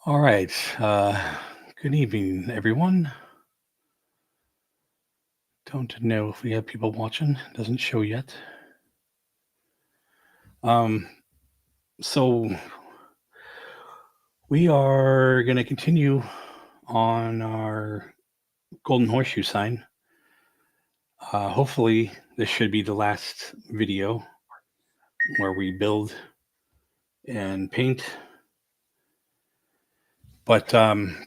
All right. Good evening, everyone. Don't know if we have people watching. Doesn't show yet. Um, so we are going to continue on our Golden Horseshoe sign. Hopefully, this should be the last video where we build and paint. But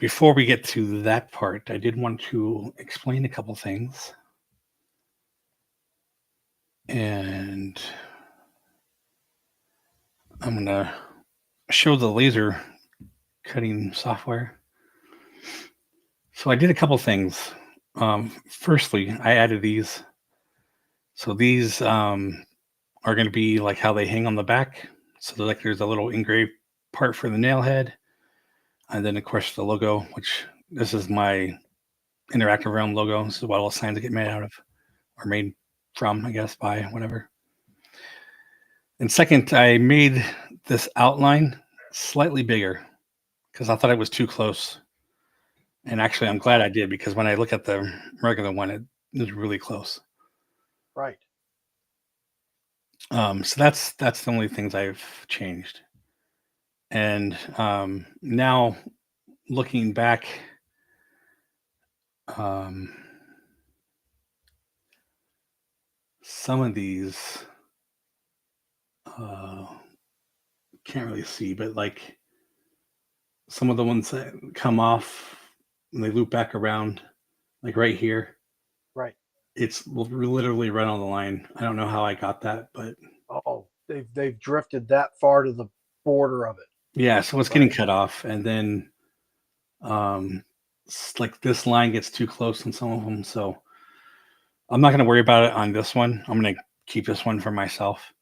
before we get to that part, I did want to explain a couple things. And I'm going to show the laser cutting software. So I did a couple things. Firstly, I added these. So these are going to be like how they hang on the back. So like there's a little engraved part for the nail head. And then, of course, the logo, which this is my Interactive Realm logo. This is what all the signs get made out of, or made from, I guess, by whatever. And second, I made this outline slightly bigger because I thought it was too close. And actually, I'm glad I did because when I look at the regular one, it is really close. Right. So that's the only things I've changed. And now looking back, some of these can't really see, but like some of the ones that come off and they loop back around, like right here. Right. It's literally right on the line. I don't know how I got that, but Oh, they've drifted that far to the border of it. yeah, so it's getting cut off, and then like this line gets too close on some of them, so I'm not going to worry about it on this one. I'm going to keep this one for myself.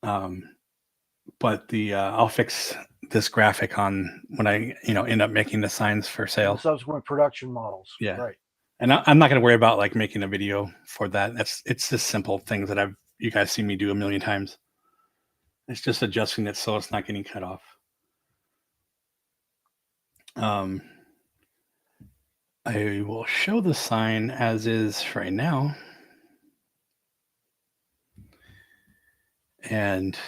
But the I'll fix this graphic on when I end up making the signs for sale. The subsequent production models. Yeah. Right. And I'm not going to worry about like making a video for that. It's just simple things that you guys see me do a million times. It's just adjusting it so it's not getting cut off. I will show the sign as is right now. And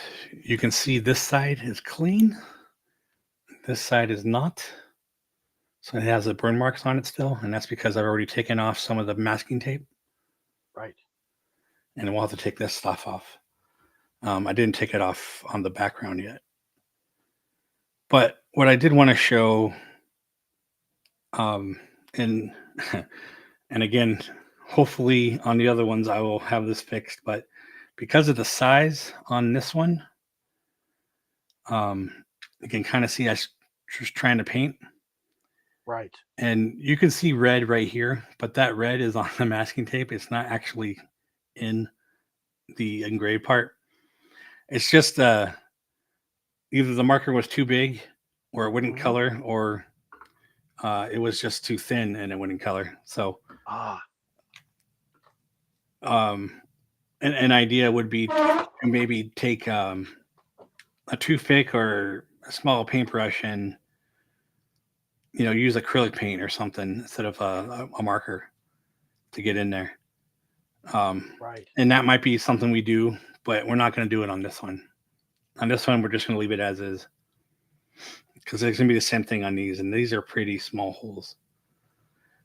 you can see this side is clean. This side is not. So it has the burn marks on it still. And that's because I've already taken off some of the masking tape. Right. And we'll have to take this stuff off. I didn't take it off on the background yet. But what I did want to show, and and again, hopefully on the other ones I will have this fixed, but because of the size on this one, you can kind of see I was just trying to paint. Right. And you can see red right here, but that red is on the masking tape. It's not actually in the engraved part. It's just either the marker was too big or it wouldn't color, or it was just too thin and it wouldn't color. So an idea would be to maybe take a toothpick or a small paintbrush and use acrylic paint or something instead of a marker to get in there. Right. And that might be something we do, but we're not going to do it on this one. On this one, we're just going to leave it as is because it's going to be the same thing on these, and these are pretty small holes.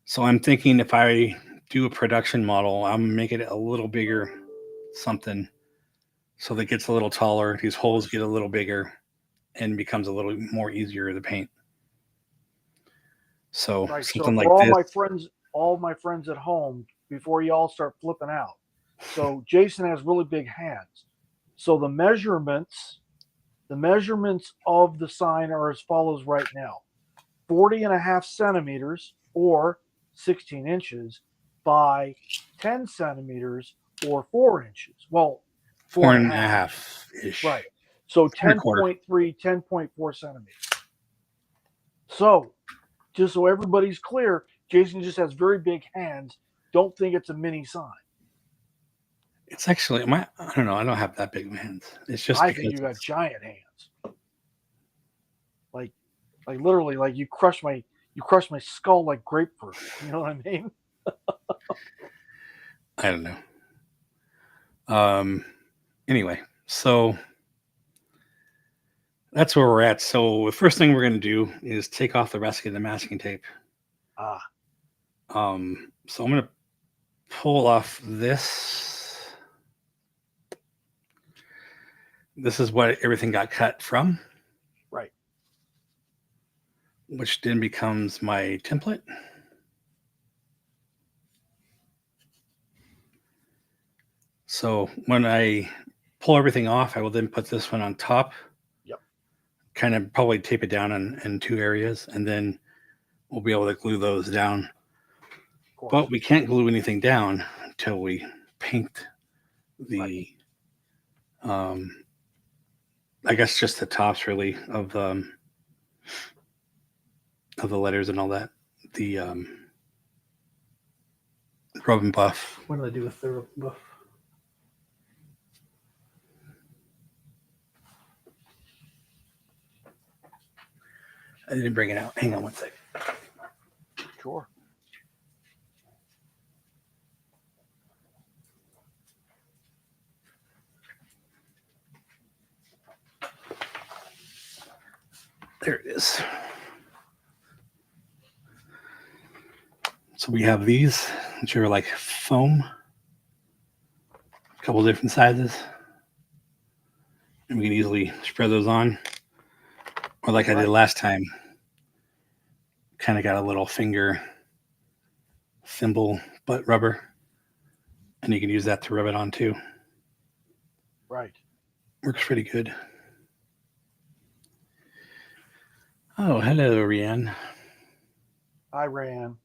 So I'm thinking if I do a production model, I'm going to make it a little bigger, something, so that it gets a little taller. These holes get a little bigger and becomes a little more easier to paint. So right. something So like for this. all my friends at home, before you all start flipping out. So Jason has really big hands. So the measurements of the sign are as follows right now: 40.5 centimeters or 16 inches by 10 centimeters or 4 inches. Well, 4.5 ish. Right. So 10.3, 10.4 centimeters. So, just so everybody's clear, Jason just has very big hands. Don't think it's a mini sign. It's actually I don't know. I don't have that big of hands. It's just I because think you got giant hands. Like Like literally, like you crush my skull like grapefruit. You know what I mean? I don't know. Anyway, so that's where we're at. So the first thing we're going to do is take off the rest of the masking tape. Ah, So I'm going to pull off this. This is what everything got cut from, right. which then becomes my template. So when I pull everything off, I will then put this one on top. Yep. Kind of probably tape it down in two areas, and then we'll be able to glue those down. Of course. But we can't glue anything down until we paint the, I guess just the tops really of the letters and all that. The rub and buff. What did I do with the rub and buff? I didn't bring it out. Hang on one second. Sure. There it is. So we have these, which are like foam, a couple different sizes. And we can easily spread those on. Or like I did last time, kind of got a little finger thimble butt rubber. And you can use that to rub it on too. Right. Works pretty good. Oh, hello, Rianne. I ran.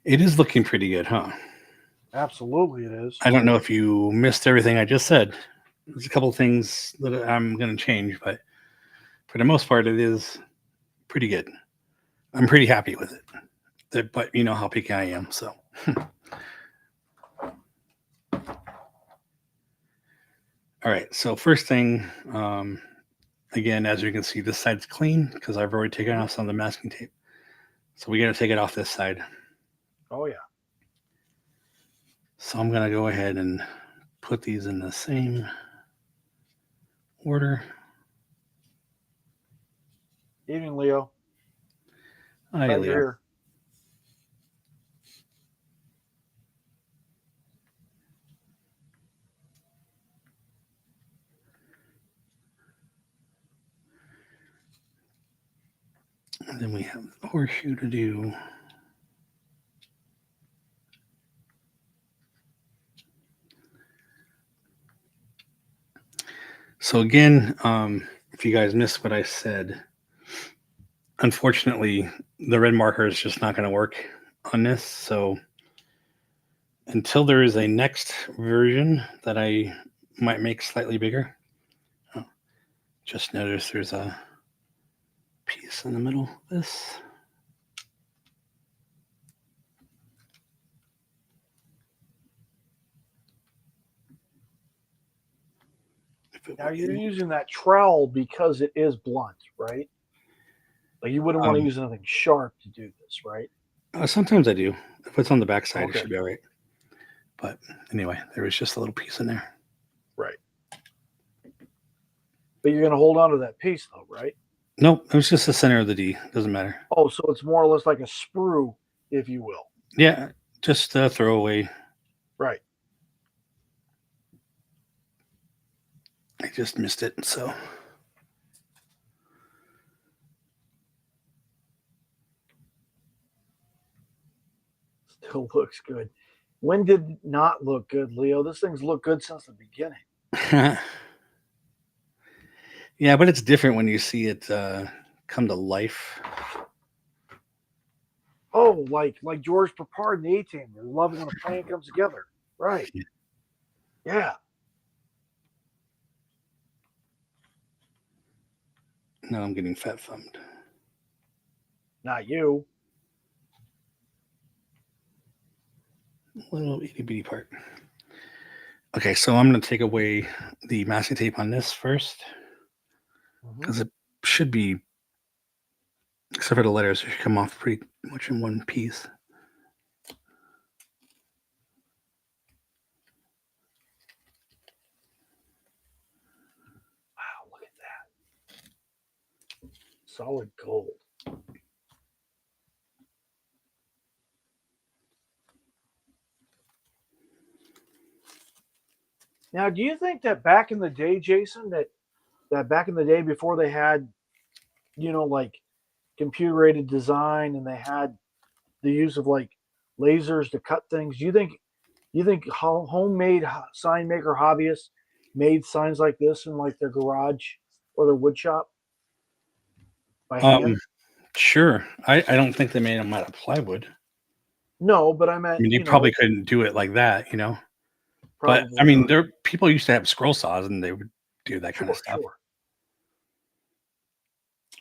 It is looking pretty good, huh? Absolutely, it is. I don't know if you missed everything I just said. There's a couple things that I'm going to change, but for the most part, it is pretty good. I'm pretty happy with it. But you know how picky I am, so. All right, so first thing, again, as you can see, this side's clean because I've already taken off some of the masking tape. So we got to take it off this side. Oh, yeah. So I'm going to go ahead and put these in the same order. Evening, Leo. Hi, Glad Leo. you're here. And then we have the horseshoe to do. So again, if you guys missed what I said, unfortunately, the red marker is just not going to work on this. So until there is a next version that I might make slightly bigger, just notice there's a piece in the middle of this. Now you're using that trowel because it is blunt, right? Like you wouldn't want to use anything sharp to do this, right? Sometimes I do. If it's on the back side, Okay. it should be all right. But anyway, there was just a little piece in there. Right. But you're going to hold on to that piece, though, right? Nope, it was just the center of the D. Doesn't matter. Oh, so it's more or less like a sprue, if you will. Yeah, just a throwaway. Right. I just missed it, so. Still looks good. When did it not look good, Leo? This thing's looked good since the beginning. Yeah, but it's different when you see it come to life. Oh, like George Papard in the A-Team. They're loving when a plan comes together. Right. Yeah. Now I'm getting fat thumbed. Not you. Little itty bitty part. Okay, so I'm going to take away the masking tape on this first because it should be, except for the letters, it should come off pretty much in one piece. Wow, look at that. Solid gold. Now, do you think that back in the day, Jason, that back in the day before they had, like computer aided design and they had the use of like lasers to cut things, do you think homemade sign maker hobbyists made signs like this in like their garage or their wood shop by Um, hand? sure. I don't think they made them out of plywood. No, but I I meant, mean, they probably couldn't do it like that, But I probably mean, not. there people used to have scroll saws, and they would do that kind of Sure, stuff. sure.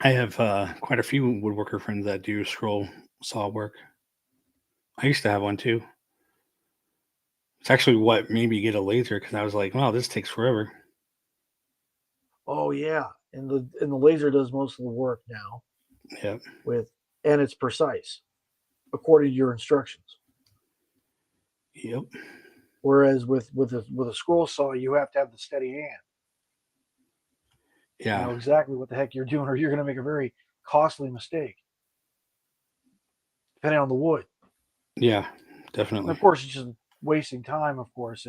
I have quite a few woodworker friends that do scroll saw work. I used to have one too. It's actually what made me get a laser because I was like, wow, this takes forever. Oh yeah, and the laser does most of the work now Yeah. with, and it's precise according to your instructions. Yep. Whereas with a scroll saw, you have to have the steady hand. You Yeah. know exactly what the heck you're doing, or you're going to make a very costly mistake, depending on the wood. Yeah. And Definitely. of course, it's just wasting time. Of course,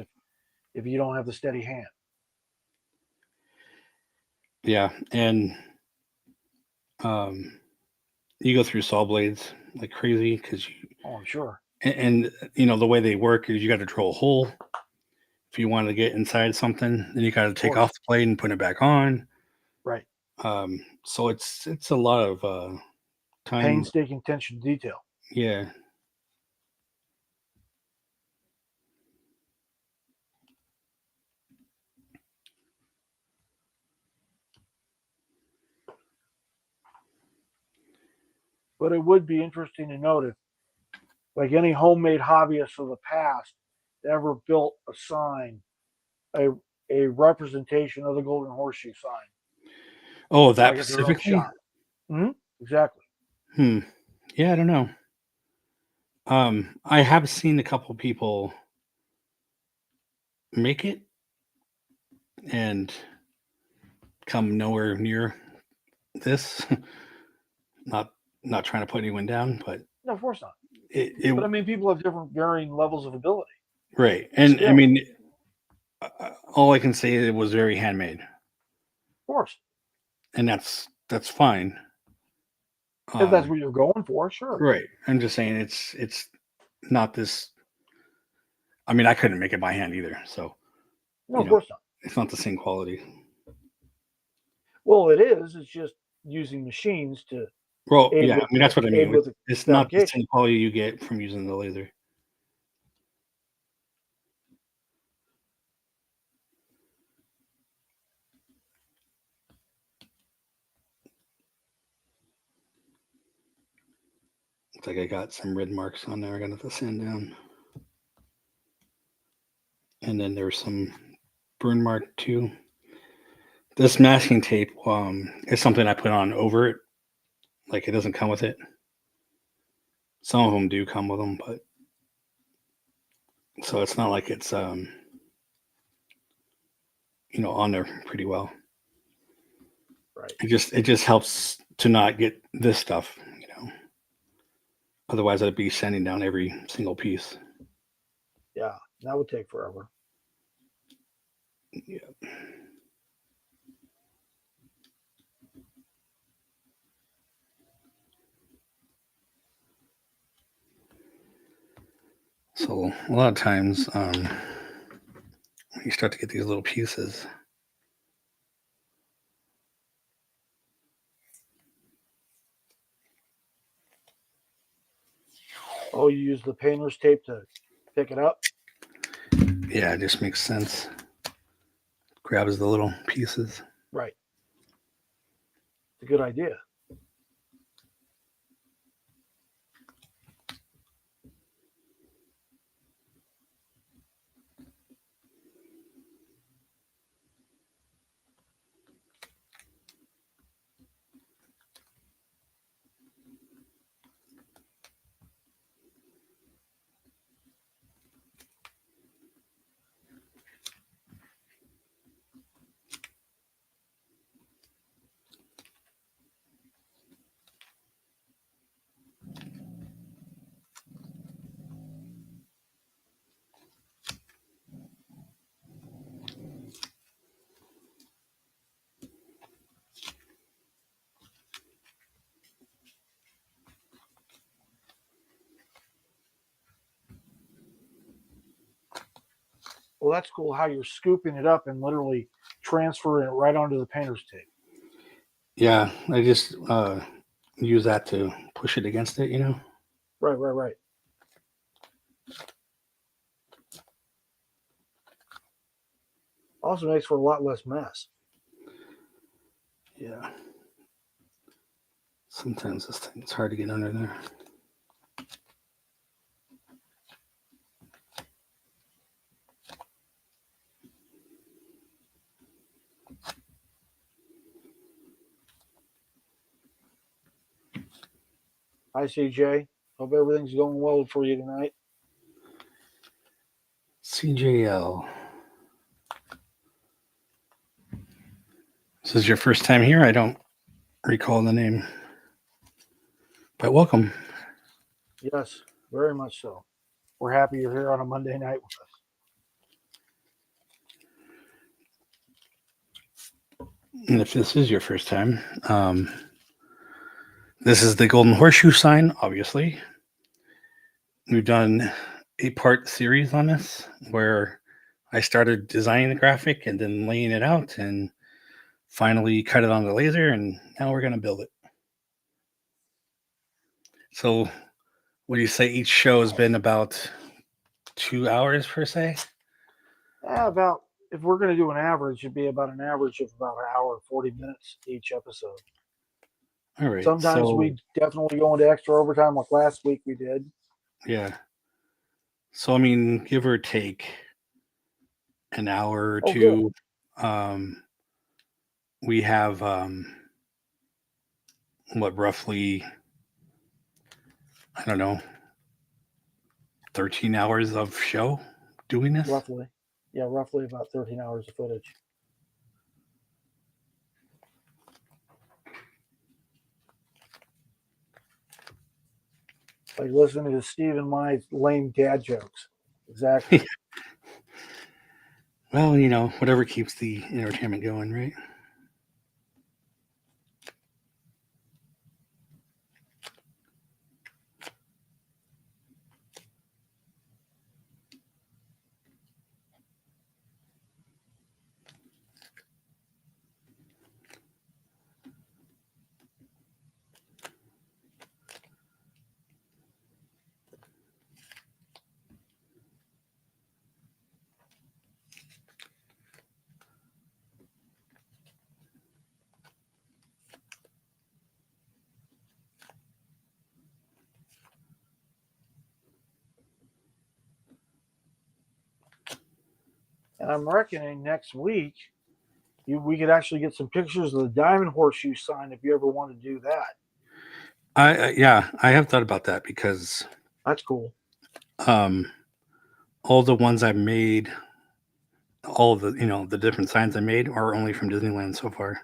if you don't have the steady hand. Yeah. And um, you go through saw blades like crazy because Oh, I'm sure. the way they work is you got to drill a hole if you want to get inside something, then you got to Of take course. off the blade and put it back on. Right. So it's a lot of time. Painstaking attention to detail. Yeah. But it would be interesting to note if, like any homemade hobbyist of the past, ever built a sign, a a representation of the Golden Horseshoe sign, Oh, that like at their own specifically? shop. Hmm. Exactly. Hmm. Yeah, I don't know. I have seen a couple people make it and come nowhere near this. not not trying to put anyone down, but No, of course not. But it I mean, people have different, varying levels of ability right. and And I skill. mean, all I can say is it was very handmade, Of course, and that's fine. if that's Um, what you're going for, sure. right. I'm just saying it's not this. I mean, I couldn't make it by hand either, so No, you of know, course not. it's not the same quality. Well, it is. It's just using machines to Well, aid yeah, I with mean the that's what I aid mean. with the It's not the fabrication. same quality you get from using the laser. Looks like I got some red marks on there. I got to sand down, and then there's some burn mark too. This masking tape is something I put on over it. Like it doesn't come with it. Some of them do come with them, but so it's not like it's on there pretty well. Right. It just helps to not get this stuff. Otherwise, I'd be sanding down every single piece. Yeah, that would take forever. Yeah. So a lot of times, when you start to get these little pieces, Oh, you use the painter's tape to pick it up. yeah, it just makes sense. Grabs the little pieces. Right. It's a good idea. Well, that's cool how you're scooping it up and literally transferring it right onto the painter's tape. Yeah, I just use that to push it against it, Right. Also makes for a lot less mess. Yeah. Sometimes this thing's hard to get under there. Hi, CJ. Hope everything's going well for you tonight. CJL. This is your first time here? I don't recall the name. But welcome. Yes, very much so. We're happy you're here on a Monday night with us. And if this is your first time, this is the Golden Horseshoe sign, obviously. We've done a part series on this where I started designing the graphic and then laying it out and finally cut it on the laser, and now we're going to build it. So, what do you say each show has been about 2 hours per se? About, if we're going to do an average, it'd be about an average of about an hour and 40 minutes each episode. All right. Sometimes we definitely go into extra overtime, like last week we did. Yeah. So, I mean, give or take an hour or two. We have roughly, I don't know, 13 hours of show doing this. Roughly about 13 hours of footage. Like listening to Steve and my lame dad jokes. Exactly. Well, whatever keeps the entertainment going, right? And I'm reckoning next week we could actually get some pictures of the Diamond Horseshoe sign if you ever want to do that. I have thought about that because that's cool. All the ones I made, all of the the different signs I made are only from Disneyland so far.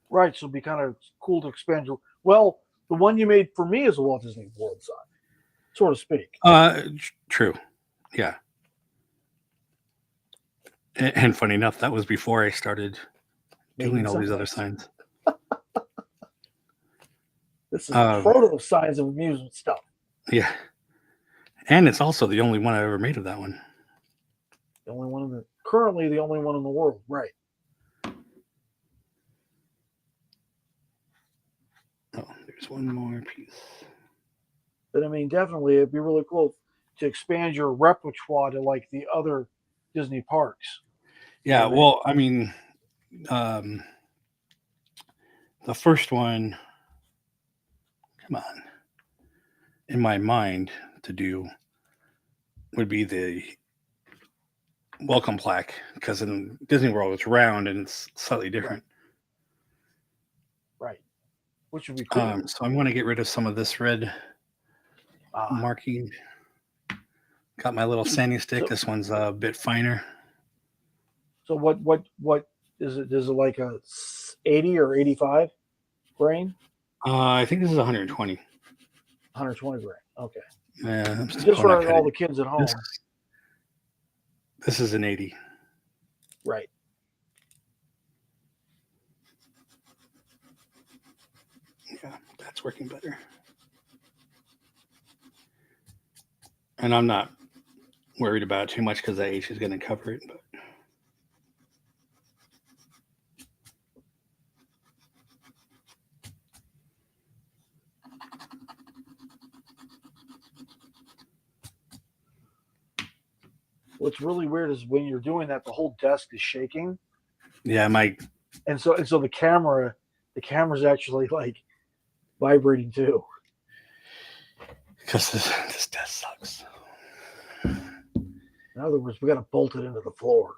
Right, so it'd be kind of cool to expand your. Well, the one you made for me is a Walt Disney World sign, so to speak. True, yeah. And funny enough, that was before I started doing all these other signs. This is proto signs of amusement stuff. Yeah, and it's also the only one I ever made of that one. The only one currently the only one in the world, right? Oh, there's one more piece. But I mean, definitely, it'd be really cool to expand your repertoire to like the other Disney parks. Yeah, well, I mean, the first one, come on, in my mind to do would be the welcome plaque, because in Disney World it's round and it's slightly different. Right. Which would be cool. So I'm going to get rid of some of this red marking. Got my little sanding stick. This one's a bit finer. So what is it? Is it like a 80 or 85 grain? I think this is 120. 120 grain. Okay. Yeah, just for all the kids at home. This is an 80. Right. Yeah, that's working better. And I'm not worried about it too much because the H is going to cover it. But What's really weird is when you're doing that, the whole desk is shaking, yeah, and so the camera's actually like vibrating too. because this desk sucks. In other words, we got to bolt it into the floor.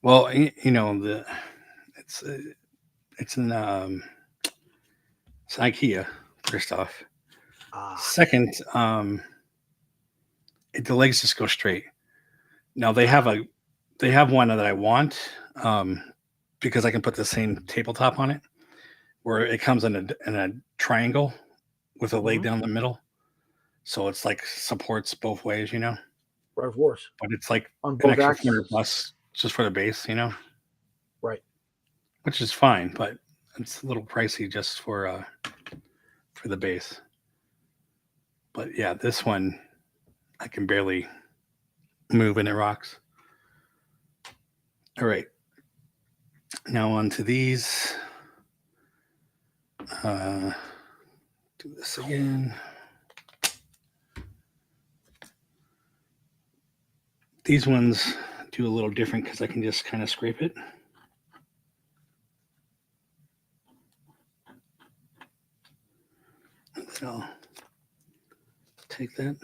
Well, it's it's an it's IKEA. First off, Ah, second, the legs just go straight. Now they have one that I want, um, because I can put the same tabletop on it, where it comes in a triangle with a leg mm-hmm. down the middle, so it's like supports both ways, Right, of course, But it's like on an both extra 400 axes. plus just for the base, Right. which is fine, but it's a little pricey just for the base. But yeah, this one I can barely move and it rocks. All right, now on to these. Do this again. These ones do a little different because I can just kind of scrape it. So take that.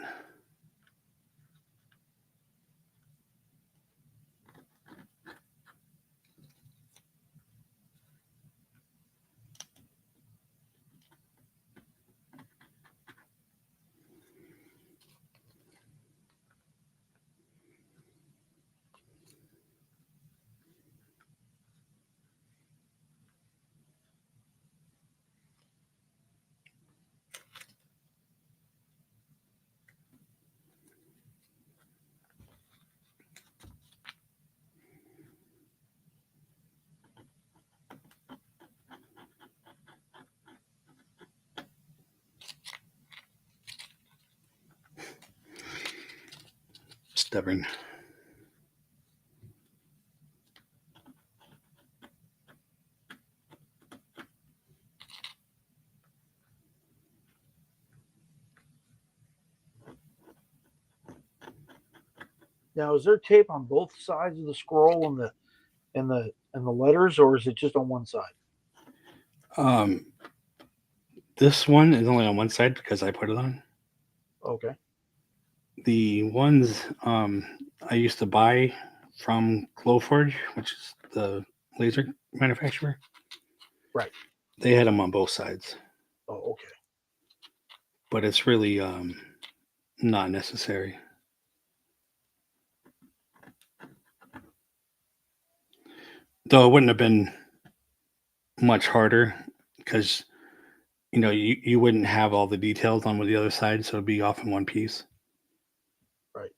Stubborn. Now, is there tape on both sides of the scroll and the letters, or is it just on one side? Um, this one is only on one side because I put it on. Okay. The ones I used to buy from Glowforge, which is the laser manufacturer, Right. they had them on both sides, Oh, okay. but it's really not necessary. Though it wouldn't have been much harder because you wouldn't have all the details on with the other side, so it'd be off in one piece. Right.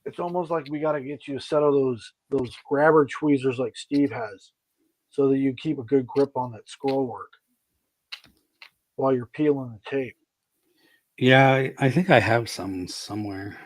It's almost like we got to get you a set of those grabber tweezers like Steve has, so that you keep a good grip on that scroll work while you're peeling the tape. Yeah, I think I have some somewhere.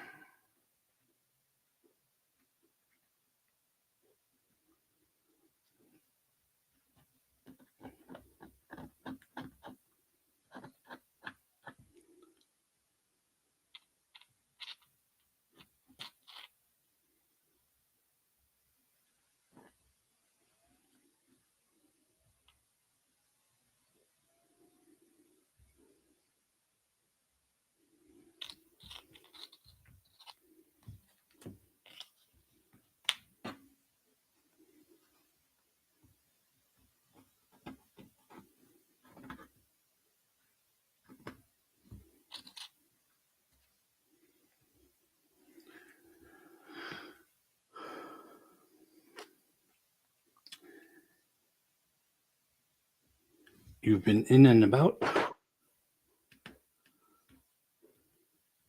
You've been in and about.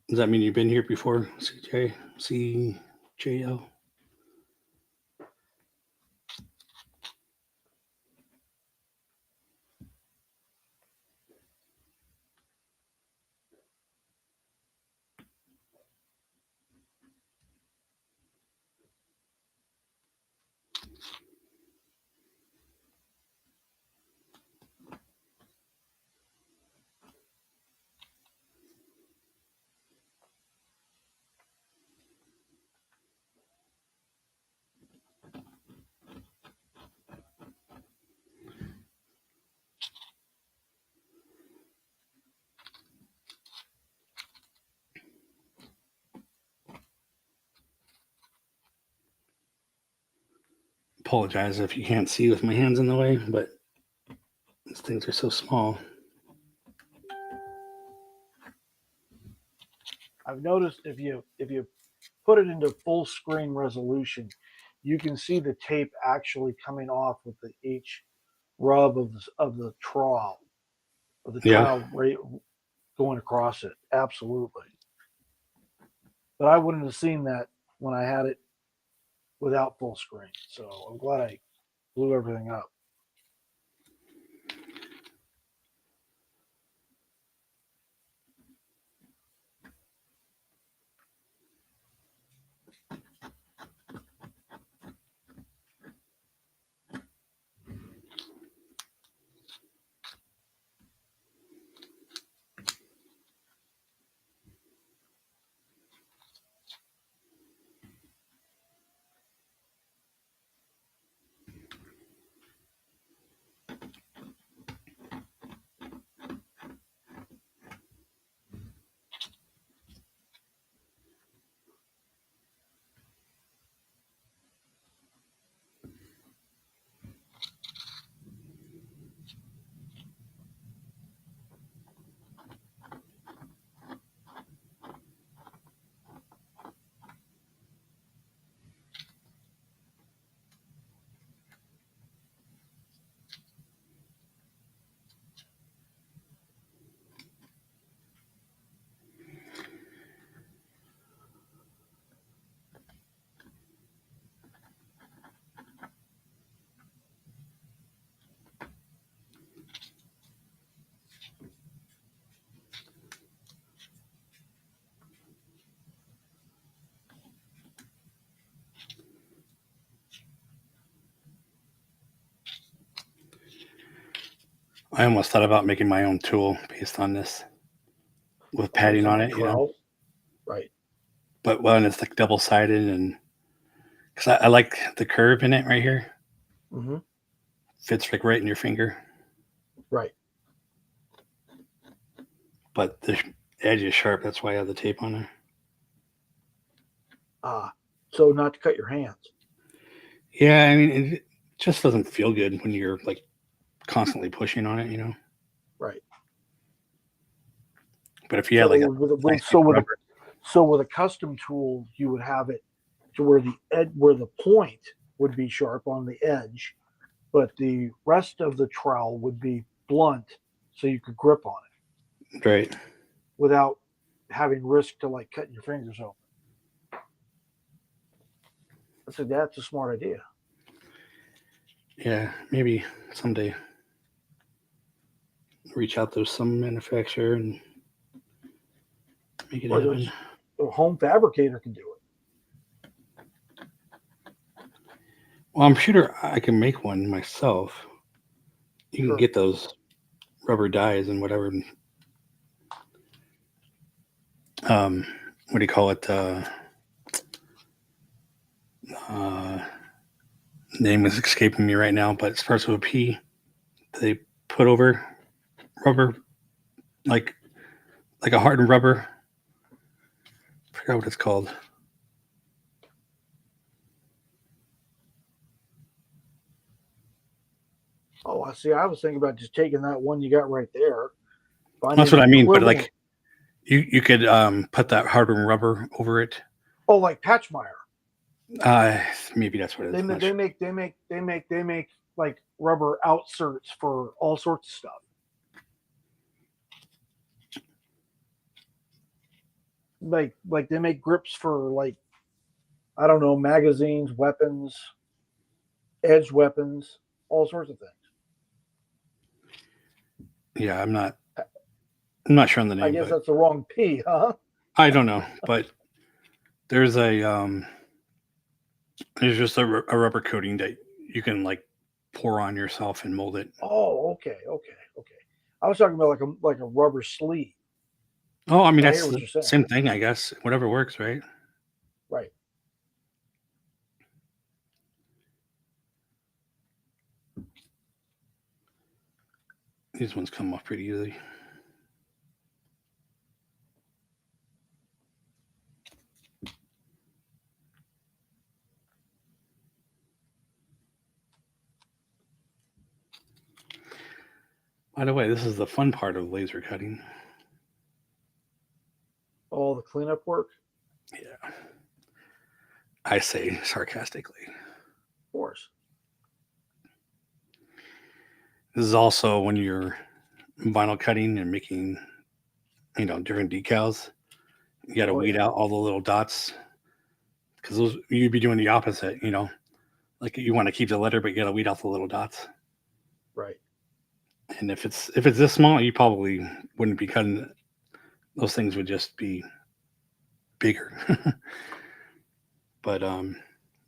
Does that mean you've been here before, CJL? Apologize if you can't see with my hands in the way, but these things are so small. I've noticed if you put it into full screen resolution, you can see the tape actually coming off with each rub of the trowel Yeah. right going across it. Absolutely. But I wouldn't have seen that when I had it without full screen. So I'm glad I blew everything up. I almost thought about making my own tool based on this with padding on it, Right. But when it's like double sided, and because I like the curve in it right here, Mm-hmm. fits like right in your finger, Right. but the edge is sharp. That's why I have the tape on there. So not to cut your hands. Yeah, I mean, it just doesn't feel good when you're like constantly pushing on it. Right. But if you had like a nice piece of rubber, with a custom tool, you would have it to where the point would be sharp on the edge, but the rest of the trowel would be blunt, so you could grip on it right? without having risk to like cutting your fingers open. I said that's a smart idea. Yeah, maybe someday reach out to some manufacturer and make it Or happen. a home fabricator can do it. Well, I'm sure I can make one myself. You can Sure. get those rubber dies and whatever. What do you call it? Uh, name is escaping me right now, but it starts with a P. They put over rubber, like a hardened rubber. I forgot what it's called. Oh, I see. I was thinking about just taking that one you got right there. That's what I mean. But Equivalent. like, you could put that hardened rubber over it. Oh, like Patchmeyer. Maybe that's what it is. They make like rubber outserts for all sorts of stuff. like they make grips for like I don't know magazines, weapons, edge weapons, all sorts of things. Yeah, I'm not sure on the I name, guess but that's the wrong P, huh? I don't know. But there's there's just a rubber coating that you can like pour on yourself and mold it. Oh, okay. I was talking about like a rubber sleeve. Oh, I mean But I hear that's what the you're saying. same thing, I guess. Whatever works, right? Right. These ones come off pretty easy. By the way, this is the fun part of laser cutting. All the cleanup work, Yeah, I say sarcastically. of course. This is also when you're vinyl cutting and making, different decals. You got to Oh weed yeah. out all the little dots because those you'd be doing the opposite. Like you want to keep the letter, but you got to weed out the little dots. Right. And if it's this small, you probably wouldn't be cutting it. Those things would just be bigger. But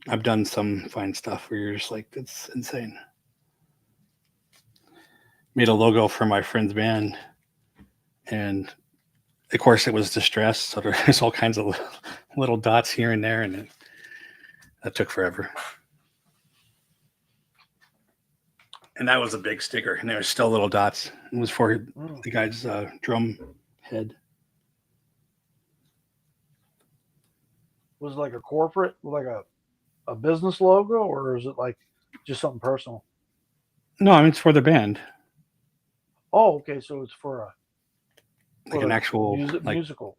I've done some fine stuff where you're just like, that's insane. Made a logo for my friend's band, and of course it was distressed, so there's all kinds of little dots here and there, and that took forever. And that was a big sticker, and there was still little dots. It was for the guy's drum head. Was it like a corporate, like a business logo, or is it like just something personal? No, I mean it's for the band, Oh, okay. So it's for a like an actual rock band. musical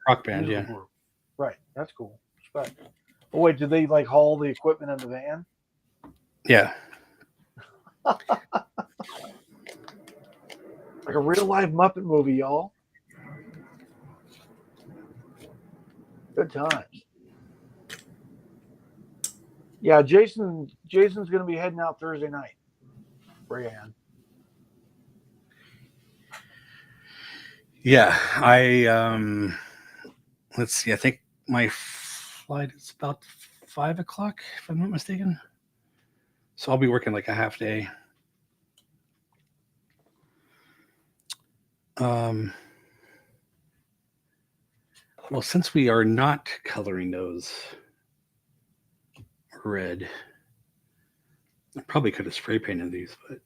Yeah, group. Right. That's cool. Respect. Oh wait, did they like haul the equipment in the van? yeah. Like a real life Muppet movie, y'all. Good times. Yeah, Jason's gonna be heading out Thursday night. Brianne. Yeah, I let's see. I think my flight is about 5 o'clock, if I'm not mistaken. So I'll be working like a half day. Um, well, since we are not coloring those red, I probably could have spray painted these, but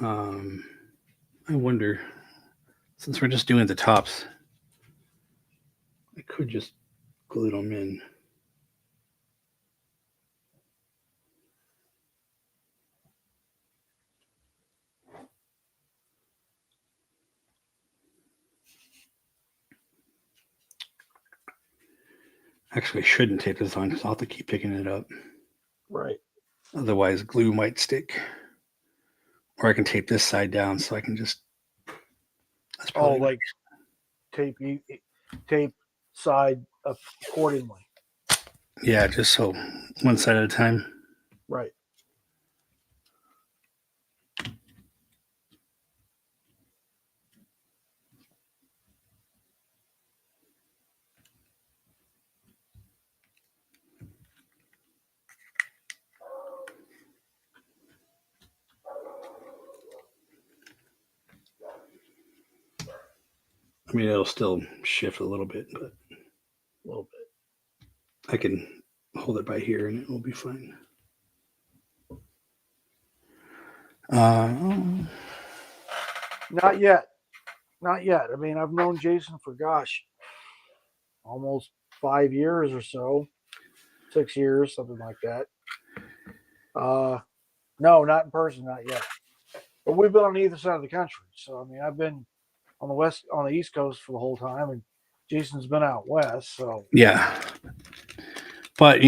I wonder, since we're just doing the tops, I could just glue them in. Actually, I shouldn't tape this on because I'll have to keep picking it up. Right. Otherwise, glue might stick. Or I can tape this side down so I can just. That's probably like tape side accordingly. Yeah, just so one side at a time. Right. I mean, it'll still shift a little bit, but A little bit. I can hold it by here and it will be fine. Not yet. Not yet. I mean, I've known Jason for almost 5 years or so, 6 years, something like that. No, not in person, not yet. But we've been on either side of the country. So I mean, I've been on the East Coast for the whole time, and Jason's been out west. So Yeah, but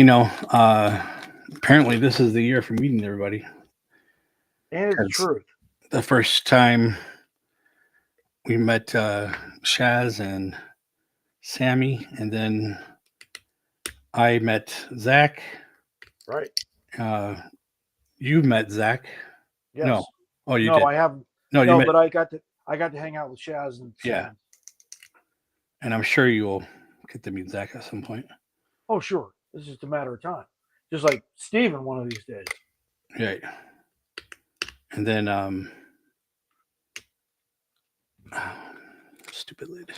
apparently this is the year for meeting everybody. and it's the truth. The first time we met Shaz and Sammy, and then I met Zach. Right. You met Zach. Yes. No. Oh, you no, did. I haven't. No, you No, met. but I got to hang out with Shaz and Sam. Yeah. And I'm sure you'll get to meet Zach at some point. Oh, sure. It's just a matter of time. Just like Steven one of these days. Right. And then stupid lid.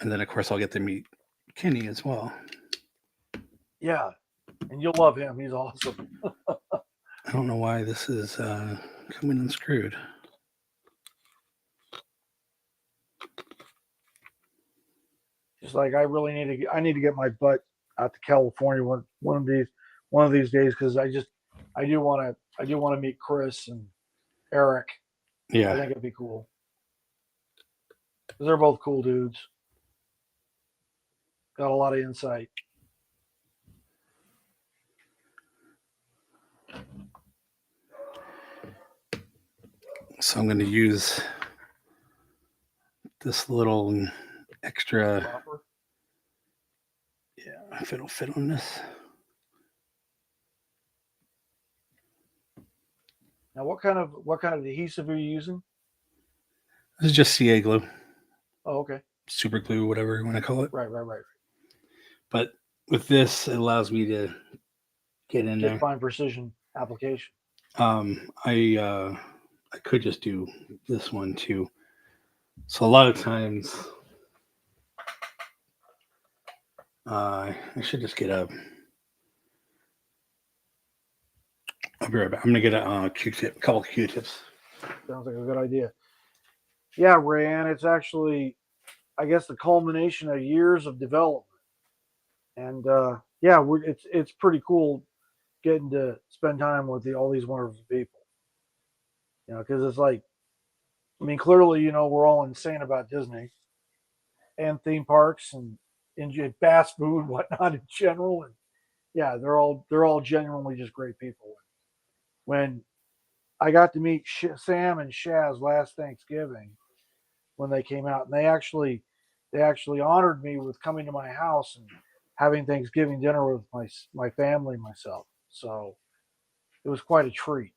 And then of course I'll get to meet Kenny as well. Yeah. And you'll love him. He's awesome. I don't know why this is coming unscrewed. Just like I need to get my butt out to California one of these days because I do want to meet Chris and Eric. Yeah. I think it'd be cool. Because they're both cool dudes. Got a lot of insight. So I'm going to use this little extra. Proper. Yeah, if it'll fit on this. Now, what kind of adhesive are you using? This is just CA glue. Oh, okay. Super glue, whatever you want to call it. Right. But with this, it allows me to get in there. Fine precision application. I could just do this one too. So a lot of times, I should just get a. I'll be right back. I'm gonna get a Q-tip, a couple of Q-tips. Sounds like a good idea. Yeah, Rayanne, it's actually, I guess, the culmination of years of development, and yeah, it's pretty cool getting to spend time with all these wonderful people. You know, because it's like, I mean, clearly, you know, we're all insane about Disney and theme parks and fast food and whatnot in general, and yeah, they're all genuinely just great people. When I got to meet Sam and Shaz last Thanksgiving when they came out, and they actually honored me with coming to my house and having Thanksgiving dinner with my family and myself. So it was quite a treat.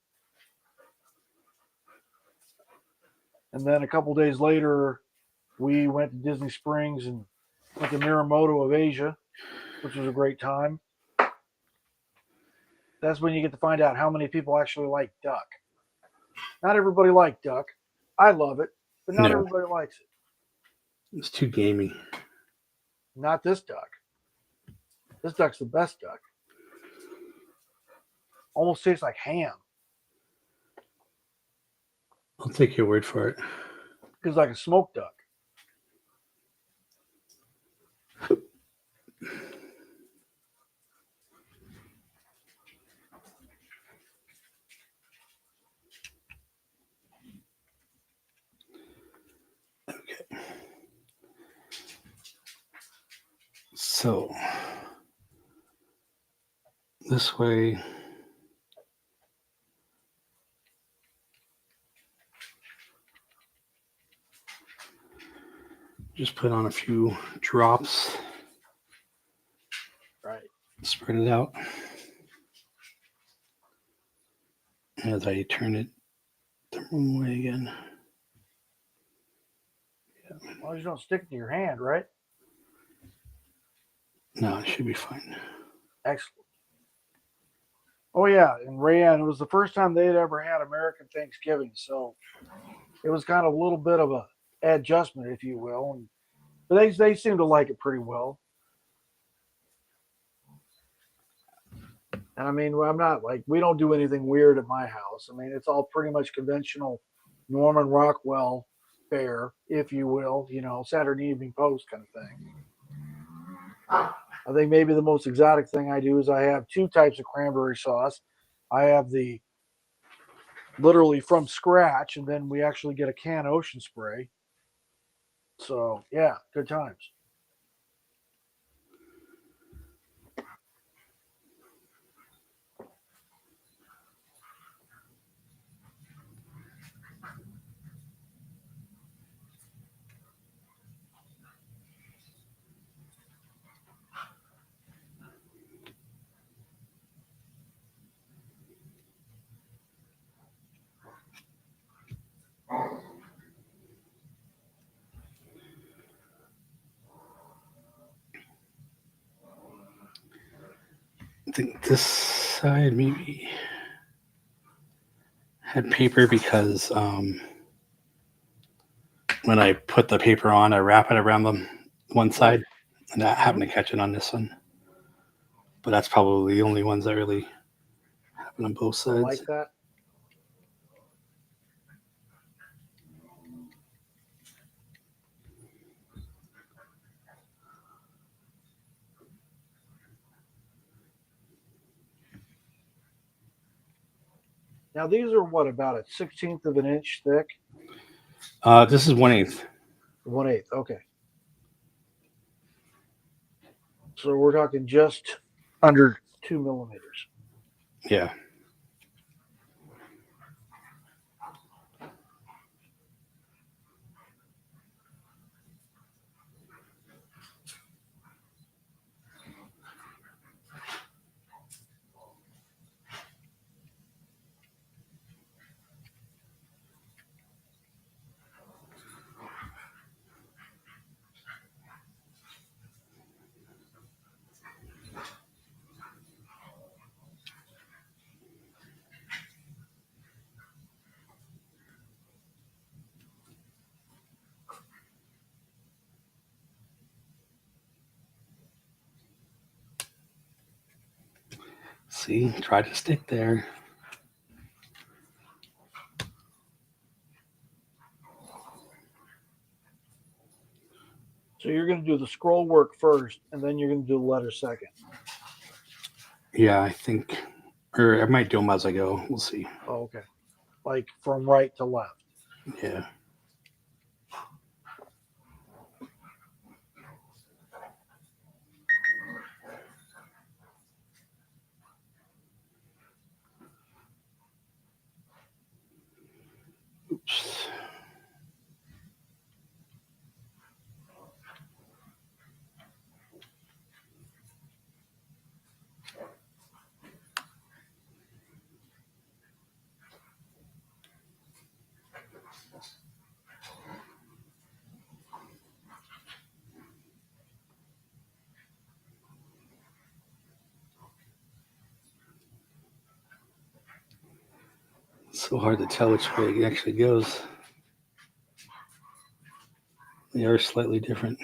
And then a couple days later, we went to Disney Springs and went to Miramoto of Asia, which was a great time. That's when you get to find out how many people actually like duck. Not everybody likes duck. I love it, but not everybody likes it. It's too gamey. Not this duck. This duck's the best duck. Almost tastes like ham. I'll take your word for it. It's like a smoked duck. Okay. So this way. Just put on a few drops. Right. Spread it out. As I turn it the wrong way again. Yeah. Well, you don't stick it to your hand, right? No, it should be fine. Excellent. Oh yeah, and Rayanne, it was the first time they'd ever had American Thanksgiving, so it was kind of a little bit of a adjustment, if you will. But they seem to like it pretty well. And I mean, I'm not like, we don't do anything weird at my house. I mean, it's all pretty much conventional Norman Rockwell fare, if you will, you know, Saturday Evening Post kind of thing. I think maybe the most exotic thing I do is I have two types of cranberry sauce. I have the literally from scratch, and then we actually get a can Ocean Spray. So, yeah, good times. think this side maybe had paper because when I put the paper on, I wrap it around the one side, and that happened to catch it on this one. But that's probably the only ones that really happen on both sides. Like that. Now these are what, about a 16th of an inch thick? This is 1/8. 1/8. Okay. So we're talking just under 2 millimeters. Yeah. See, try to stick there. So you're going to do the scroll work first, and then you're going to do the letter second. Yeah, I think, or I might do them as I go. We'll see. Oh, okay. Like from right to left. Yeah. Oops. It's so hard to tell which way it actually goes. They are slightly different.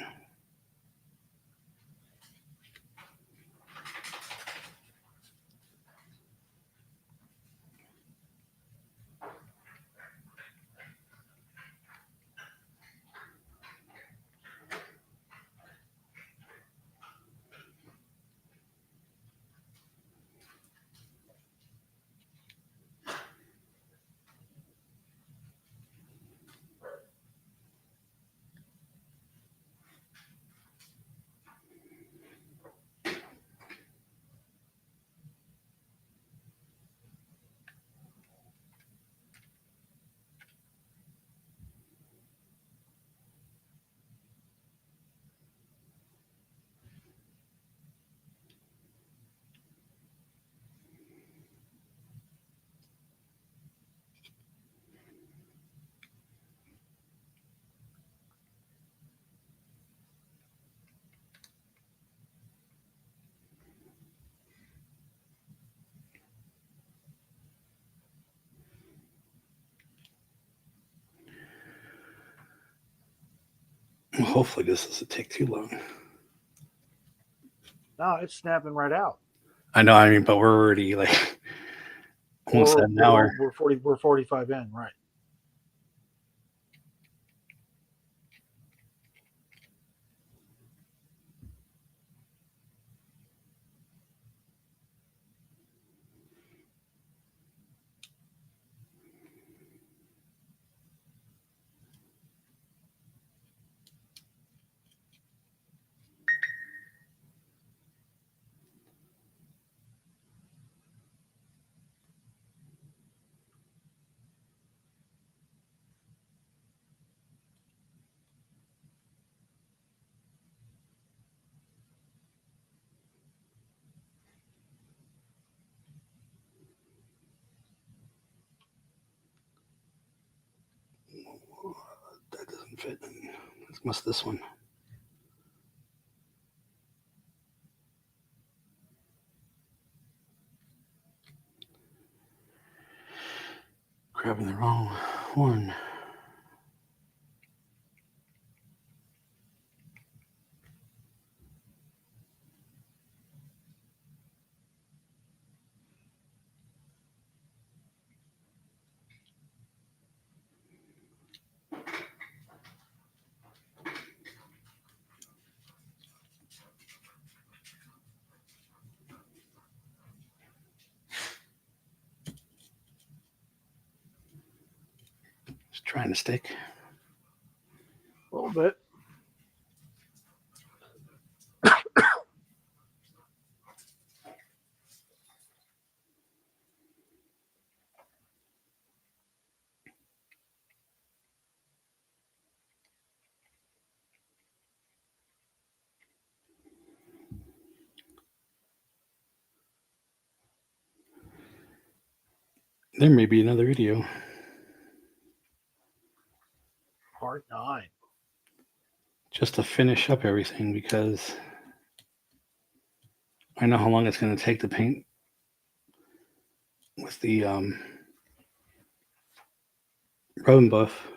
Well, hopefully this doesn't take too long. No, it's snapping right out. I know, I mean, but we're already like almost at an hour. We're 45 in, right? That doesn't fit. It must this one. Grabbing the wrong one. Just trying to stick. A little bit. There may be another video. Part 9. Just to finish up everything because I know how long it's going to take to paint with the road buff.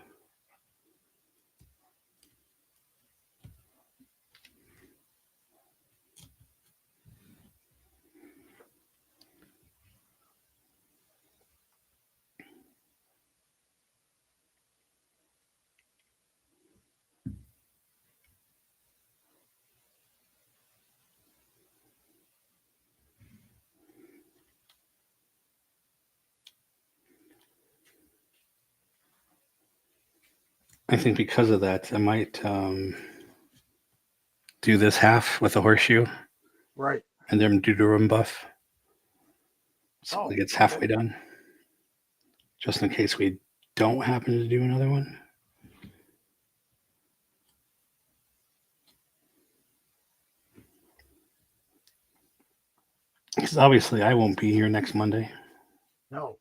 I think because of that, I might do this half with a horseshoe Right. and then do the room buff. So it gets halfway done. Just in case we don't happen to do another one. Because obviously I won't be here next Monday. No.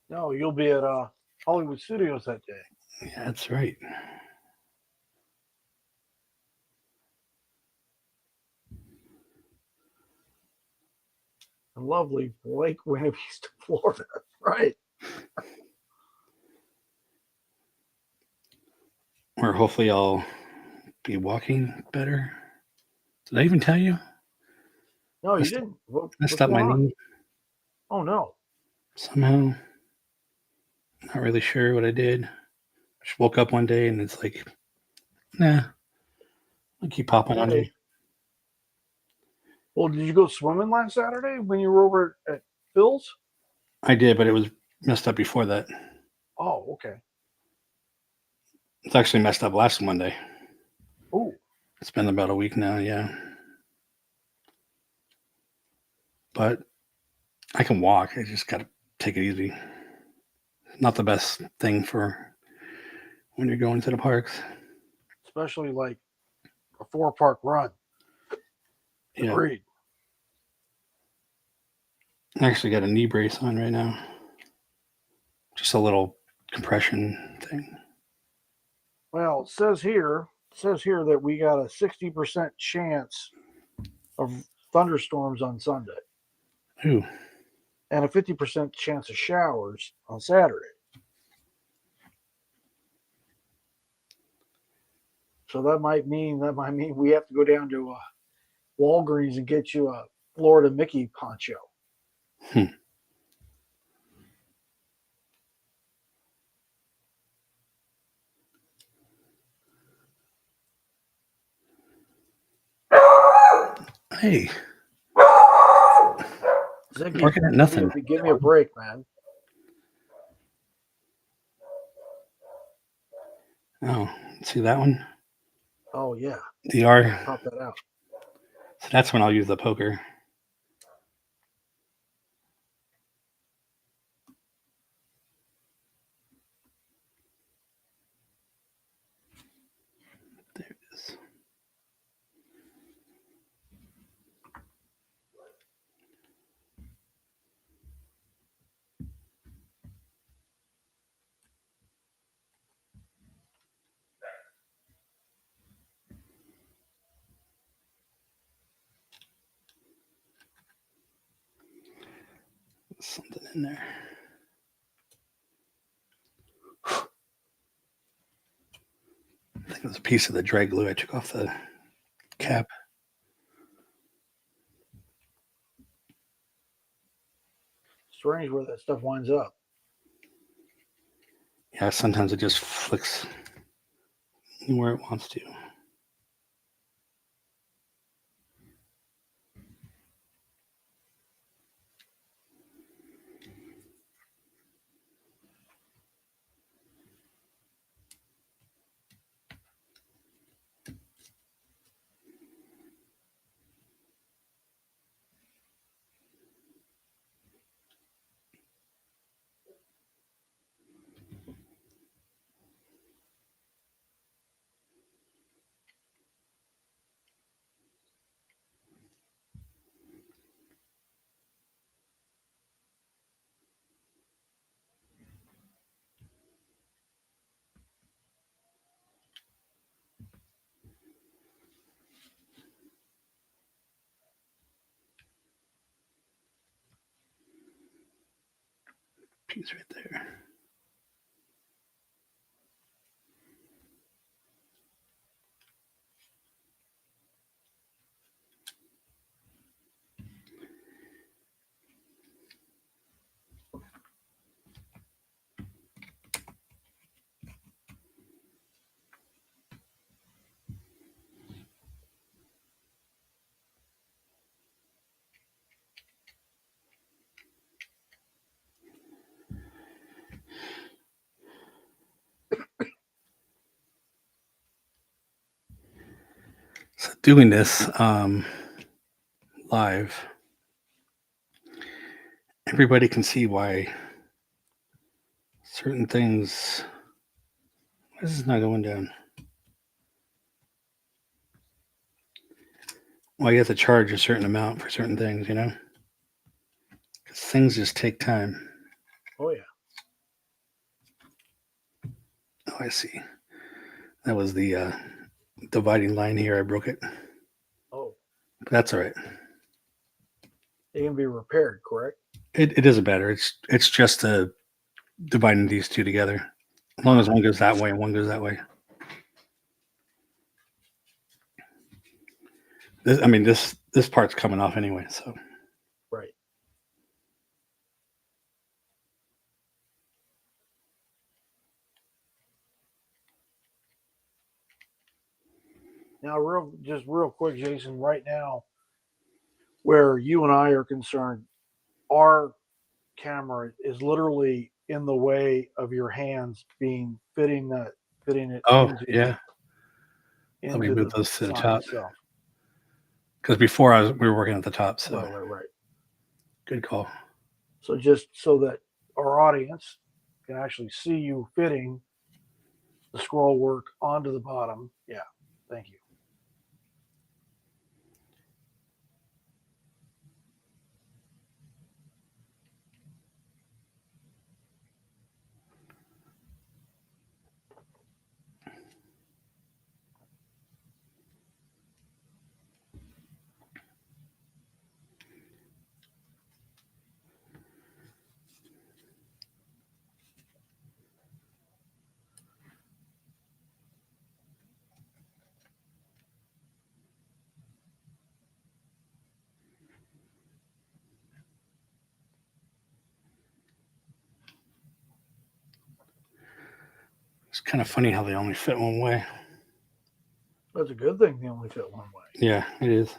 No, you'll be at Hollywood Studios that day. Yeah, that's right. Lovely Lake Winnie Beach, Florida. Right. Or hopefully I'll be walking better. Did I even tell you? No, you didn't. Messed up my knee. Oh, no. Somehow. Not really sure what I did. Just woke up one day and it's like, nah. I keep popping on you. Well, did you go swimming last Saturday when you were over at Phil's? I did, but it was messed up before that. Oh, okay. It's actually messed up last Monday. Oh. It's been about a week now, yeah. But I can walk. I just got to take it easy. Not the best thing for when you're going to the parks. Especially like a 4-park run. Yeah. Agreed. I actually got a knee brace on right now. Just a little compression thing. Well, it says here that we got a 60% chance of thunderstorms on Sunday. Ooh. And a 50% chance of showers on Saturday. So that might mean we have to go down to Walgreens and get you a Florida Mickey poncho. Hey. Ziggy, Barking at nothing. Give me a break, man. Oh, see that one? Oh, yeah. The R. Pop that out. So that's when I'll use the poker. There it is. Something in there. It was a piece of the dry glue I took off the cap. Strange where that stuff winds up. Yeah, sometimes it just flicks where it wants to. Piece right there. So doing this live, everybody can see why certain things. Why is this not going down? Well, you have to charge a certain amount for certain things, you know? Because things just take time. Oh yeah. Oh, I see. That was the dividing line here. I broke it. Oh, But that's all right. it can be repaired, correct? It doesn't matter. It's just dividing these two together. As long as one goes that way and one goes that way. This part's coming off anyway, so. Right. Now, real quick, Jason. Right now, where you and I are concerned, our camera is literally in the way of your hands fitting it Oh, into yeah. Let me into move the those to the sign top. itself. Because before we were working at the top, so Right. good call. So just so that our audience can actually see you fitting the scroll work onto the bottom. Yeah. Thank you. It's kind of funny how they only fit one way. That's a good thing they only fit one way. Yeah, it is.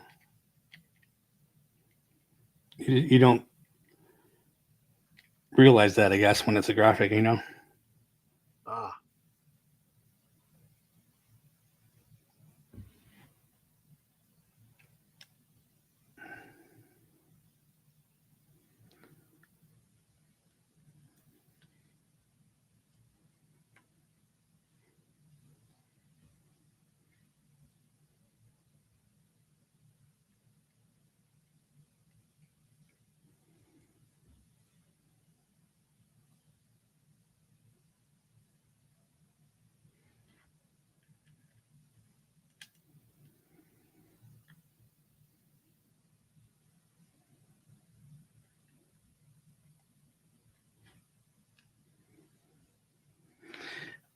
You don't realize that, I guess, when it's a graphic, you know? Ah.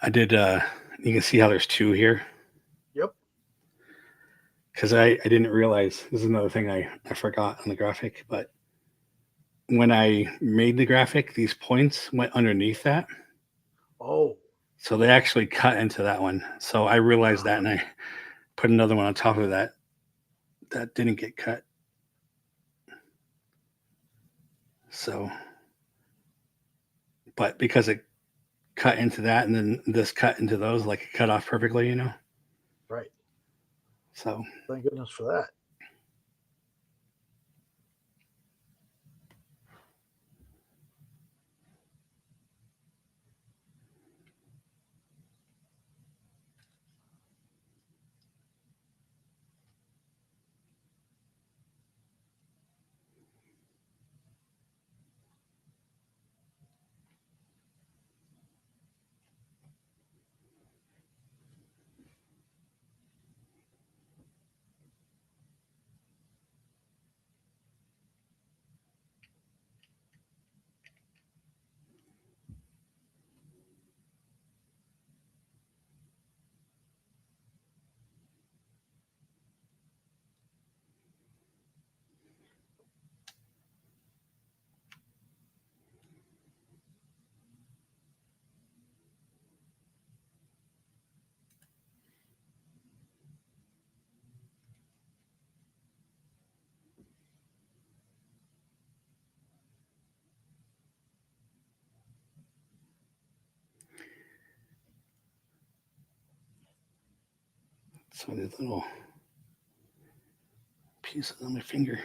I did, you can see how there's two here. because I didn't realize this is another thing I forgot on the graphic, but when I made the graphic, these points went underneath that. Oh, So they actually cut into that one. So I realized that and I put another one on top of that that didn't get cut. So, but because it cut into that and then this cut into those, like it cut off perfectly, you know? right. So, Thank goodness for that. so these little pieces on my finger.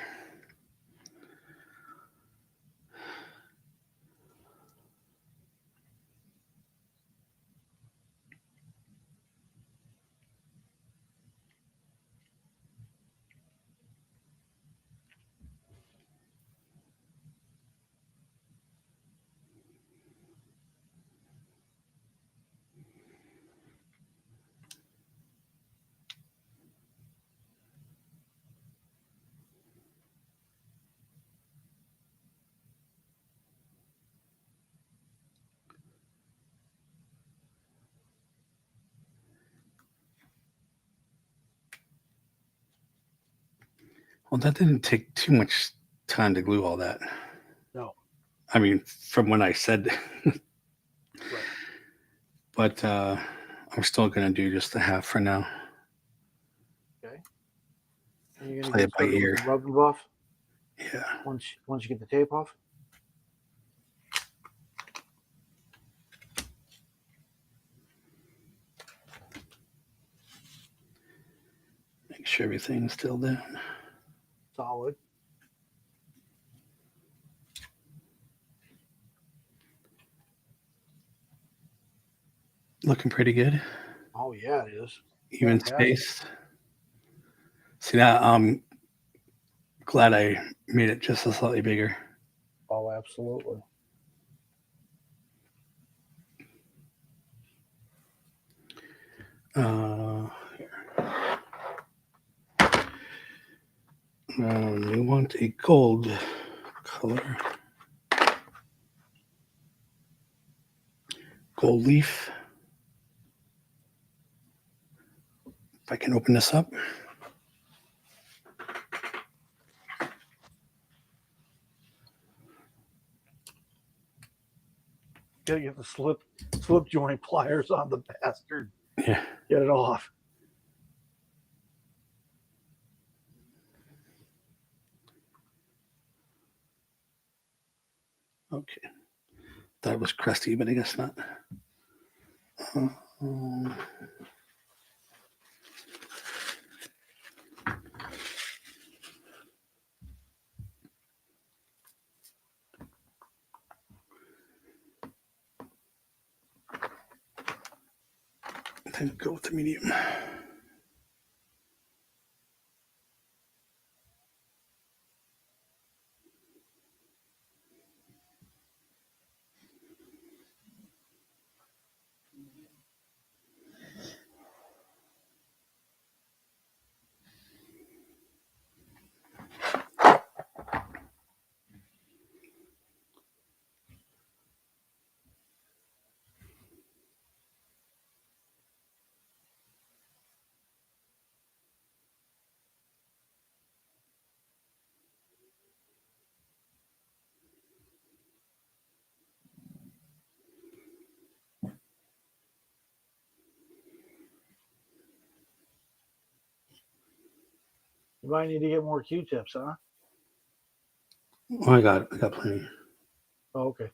Well, that didn't take too much time to glue all that. No. I mean, from when I said, Right. but I'm still going to do just the half for now. Okay. And you're gonna Play get it by started ear. with the rub and buff Yeah. once you get the tape off. Make sure everything's still down. Solid. Looking pretty good. Oh yeah, it is. Even Fantastic. spaced. See, now I'm glad I made it just a slightly bigger. Oh, absolutely. We want a gold color. Gold leaf. If I can open this up. Gotta get the slip joint pliers on the bastard. Yeah. Get it off. Okay. That was crusty, but I guess not. I think go with the medium. You might need to get more Q-tips, huh? Oh, I got plenty. Oh, okay.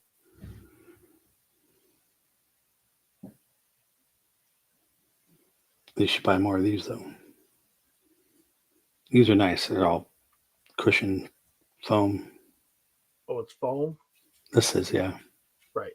They should buy more of these though. These are nice. They're all cushion foam. Oh, it's foam? This is, yeah. Right.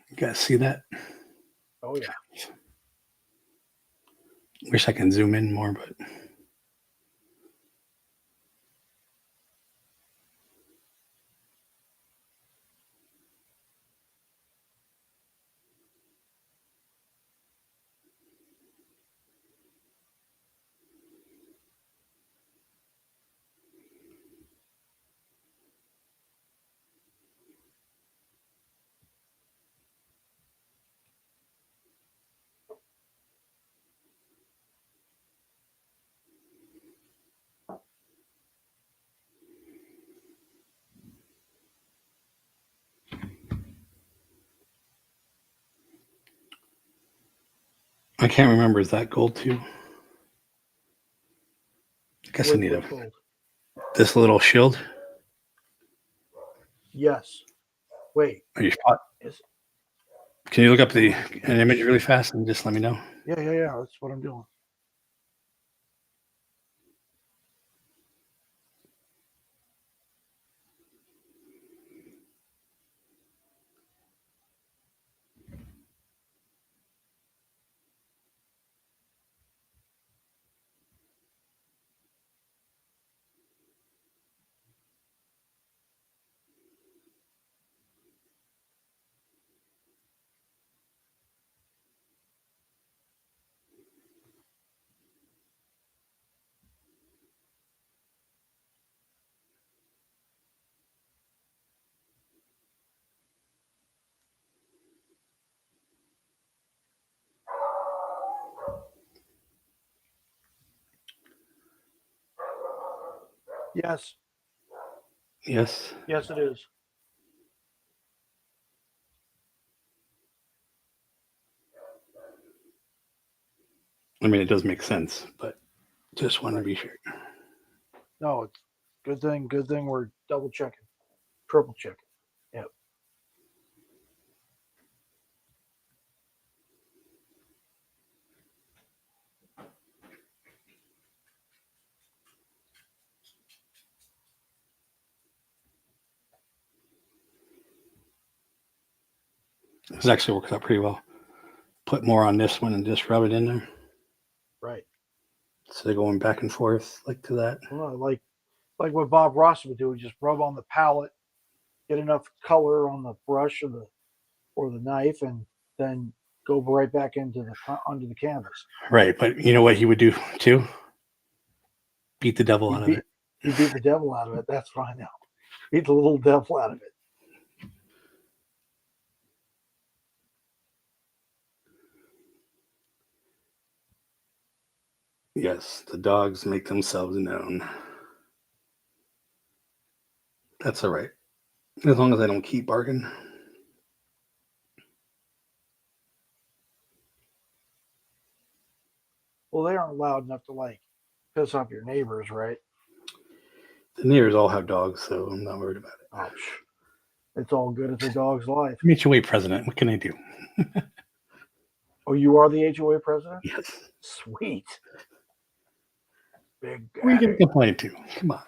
You guys see that? Oh, yeah. Wish I can zoom in more, but I can't remember. Is that gold too? I guess I need What's gold? this little shield. Yes. Wait. Are you spot? Is Can you look up an image really fast and just let me know? Yeah. That's what I'm doing. Yes. Yes. Yes, it is. I mean, it does make sense, but just want to be sure. No, it's good thing. Good thing we're double checking, triple checking. Yep. This actually works out pretty well. Put more on this one and just rub it in there. Right. So they're going back and forth like to that. Well, like what Bob Ross would do, just rub on the palette, get enough color on the brush or the knife, and then go right back into the onto the canvas. Right, but you know what he would do too? Beat the devil out of it. He beat the devil out of it. That's what I know. Beat the little devil out of it. Yes, the dogs make themselves known. That's all right. As long as I don't keep barking. Well, they aren't loud enough to like piss off your neighbors, right? The neighbors all have dogs, so I'm not worried about it. Oh, it's all good. It's a dog's life. I'm HOA president. What can I do? Oh, you are the HOA president? Yes. Sweet. Big Who are you guy. going to complain to? Come on.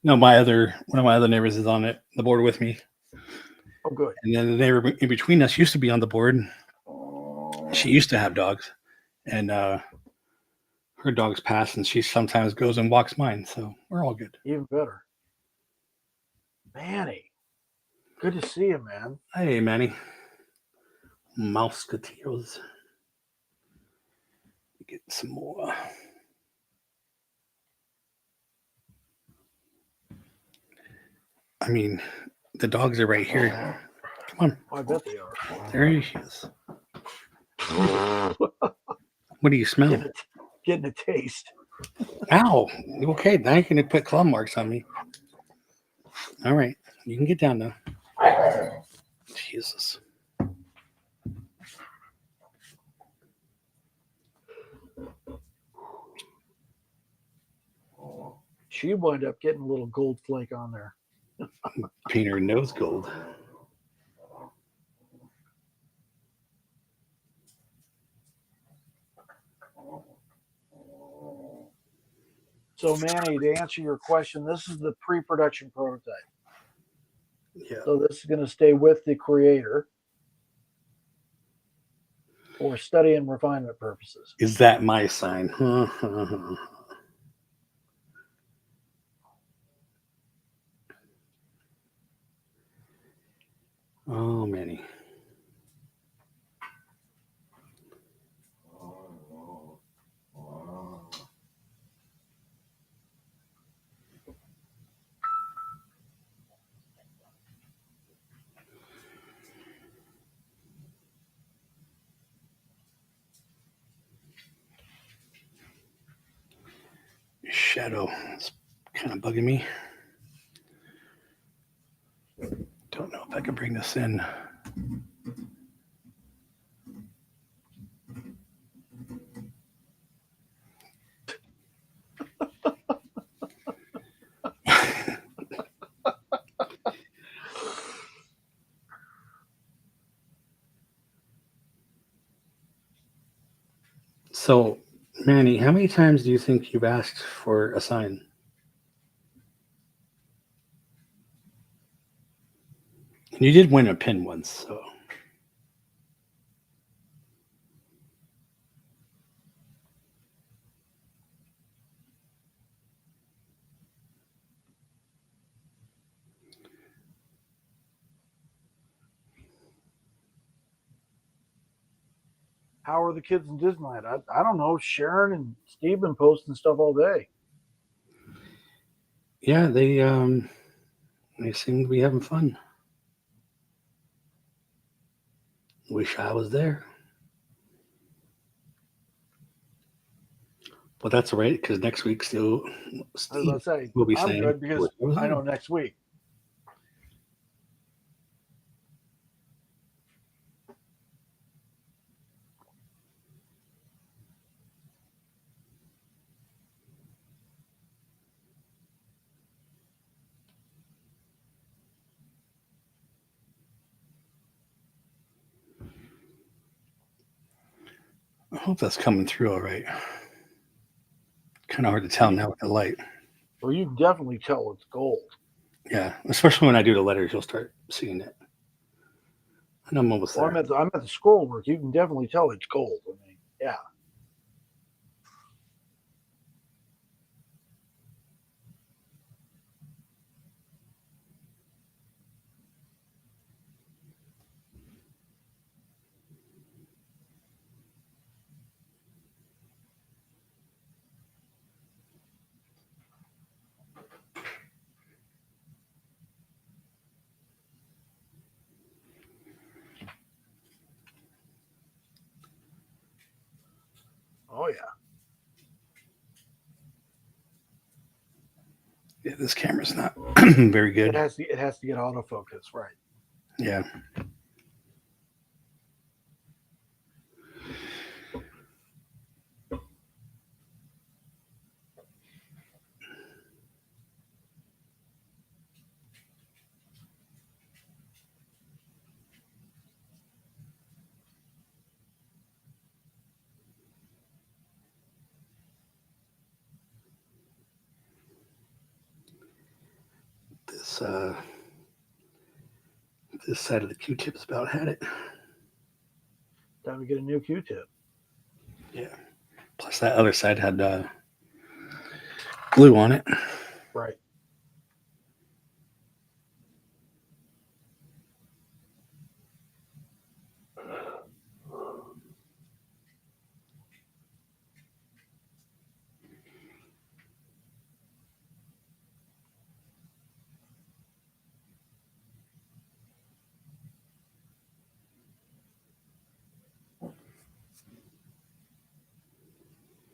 No, one of my other neighbors is on the board with me. Oh, good. And then the neighbor in between us used to be on the board. She used to have dogs, and her dogs pass, and she sometimes goes and walks mine. So we're all good. Even better. Manny, good to see you, man. Hey, Manny. Mouseketeers. Get some more. I mean, the dogs are right here. Come on. Oh, I bet they are. There he is. What do you smell? Getting a taste. Ow. Okay, now you're going to put claw marks on me. All right. You can get down now. Jesus. She wound up getting a little gold flake on there. Paint her nose gold. So, Manny, to answer your question, this is the pre-production prototype. Yeah. So this is going to stay with the creator for study and refinement purposes. Is that my sign? Oh, Manny. Shadow is kind of bugging me. Don't know if I can bring this in. So, Manny, how many times do you think you've asked for a sign? And you did win a pin once, so. How are the kids in Disneyland? I don't know. Sharon and Steve been posting stuff all day. Yeah, they seem to be having fun. Wish I was there. But that's all right, because next week still I was Steve going to say, will be I'm saying, good because "Wish I was I know there." next week. I hope that's coming through all right. Kind of hard to tell now with the light. Well, you can definitely tell it's gold. Yeah, especially when I do the letters, you'll start seeing it. And I'm almost Well, there. I'm at the scroll work. You can definitely tell it's gold. I mean, yeah. Oh yeah. Yeah, this camera's not very It good. has to get autofocus, right? Yeah. this side of the Q-tip's about had it. Time to get a new Q-tip. Yeah. Plus that other side had glue on it. Right.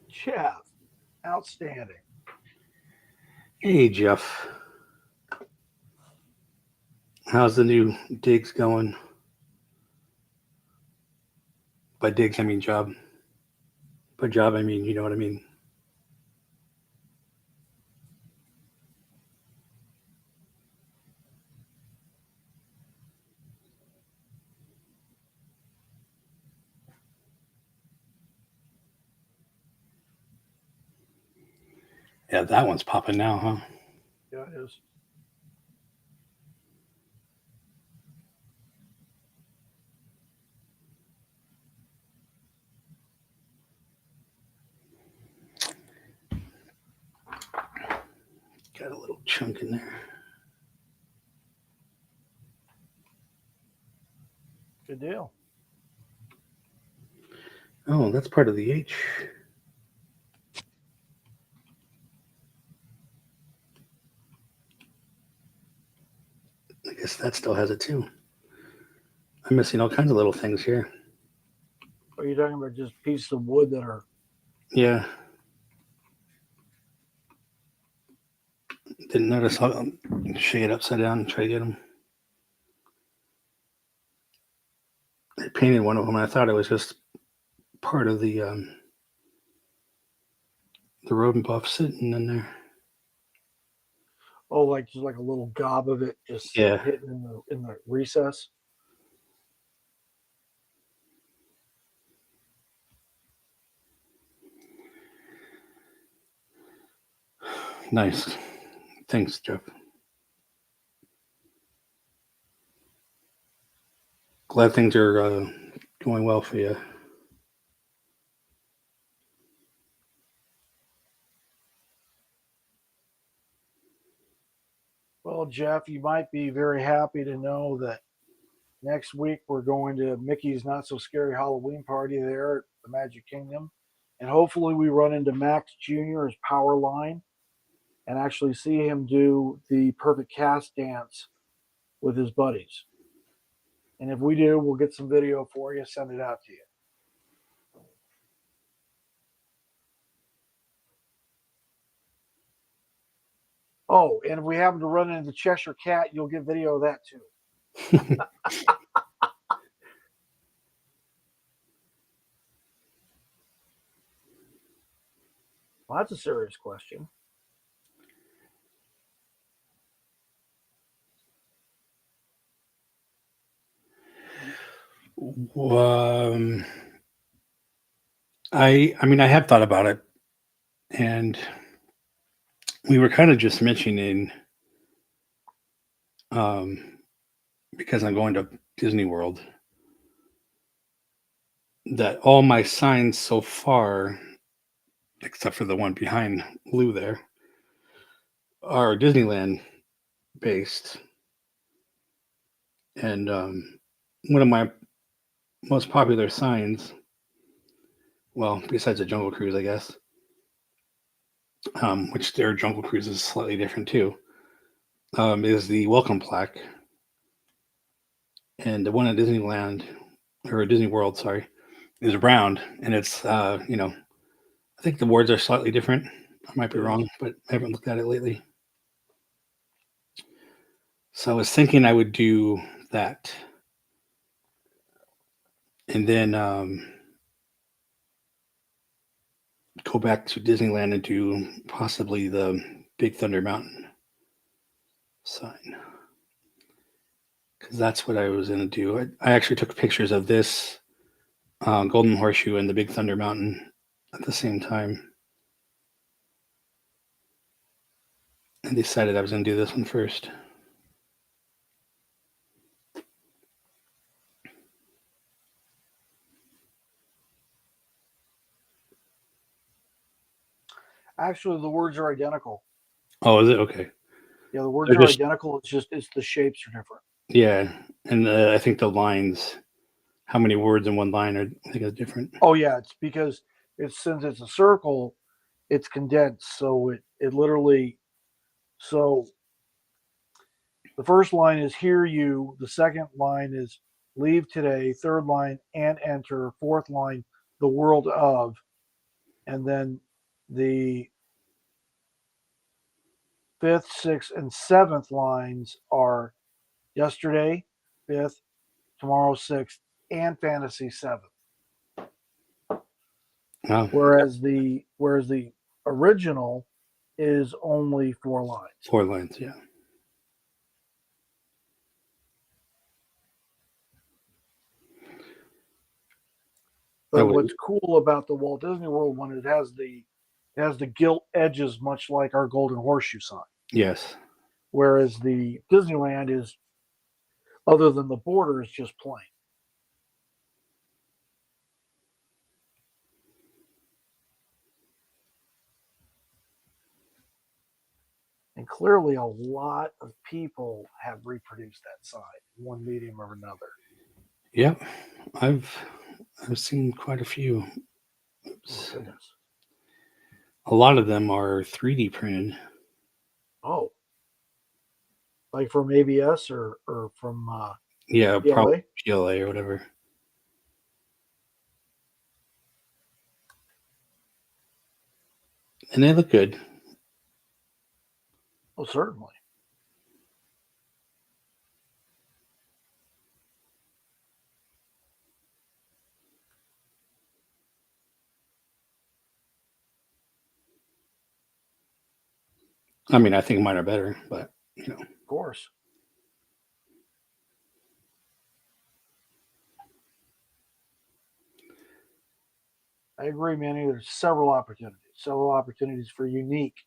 Jeff, outstanding. Hey, Jeff. How's the new digs going? By digs, I mean job. By job, I mean, you know what I mean. Yeah, that one's popping now, huh? Yeah, it is. Got a little chunk in there. Good deal. Oh, that's part of the H. I guess that still has it too. I'm missing all kinds of little things here. Are you talking about just pieces of wood that are? Yeah. Didn't notice. I'll shake it upside down and try to get them. I painted one of them and I thought it was just part of the rodent buff sitting in there. Oh, like just like a little gob of it just Yeah. hitting in the recess. Nice. Thanks, Jeff. Glad things are going well for you. Well, Jeff, you might be very happy to know that next week we're going to Mickey's Not So Scary Halloween Party there at the Magic Kingdom. And hopefully we run into Max Jr.'s power line and actually see him do the perfect cast dance with his buddies. And if we do, we'll get some video for you, send it out to you. Oh, and if we happen to run into the Cheshire Cat, you'll get video of that too. Well, that's a serious question. Um, I mean, I have thought about it, and we were kind of just mentioning, because I'm going to Disney World, that all my signs so far, except for the one behind Lou there, are Disneyland based. And one of my most popular signs, well, besides the Jungle Cruise, I guess, which their Jungle Cruise is slightly different too, is the welcome plaque. And the one at Disneyland, or Disney World, sorry, is round. And it's, I think the words are slightly different. I might be wrong, but I haven't looked at it lately. So I was thinking I would do that. And then go back to Disneyland and do possibly the Big Thunder Mountain sign. Because that's what I was going to do. I actually took pictures of this Golden Horseshoe and the Big Thunder Mountain at the same time. And decided I was going to do this one first. Actually, the words are identical. Oh, is it okay? Yeah, the words They're are just identical. It's the shapes are different. yeah, and I think the lines, how many words in one line are I think is different. Oh yeah, it's because it's since it's a circle, it's condensed. So it literally so the first line is hear you, the second line is leave today, third line and enter, fourth line the world of, and then the fifth, sixth, and seventh lines are yesterday, fifth, tomorrow, sixth, and fantasy seventh. Wow, Whereas the original is only 4 lines. 4 lines, yeah. But That way, what's cool about the Walt Disney World one, it has the gilt edges, much like our Golden Horseshoe sign. yes. Whereas the Disneyland is, other than the border, is just plain. And clearly, a lot of people have reproduced that sign, one medium or another. Yep. I've seen quite a few. Oh goodness! A lot of them are 3D printed. Oh, like from ABS or from Yeah, probably PLA. PLA or whatever. And they look good. Oh, certainly. I mean, I think mine are better, but Of course. I agree, Manny. There's several opportunities for unique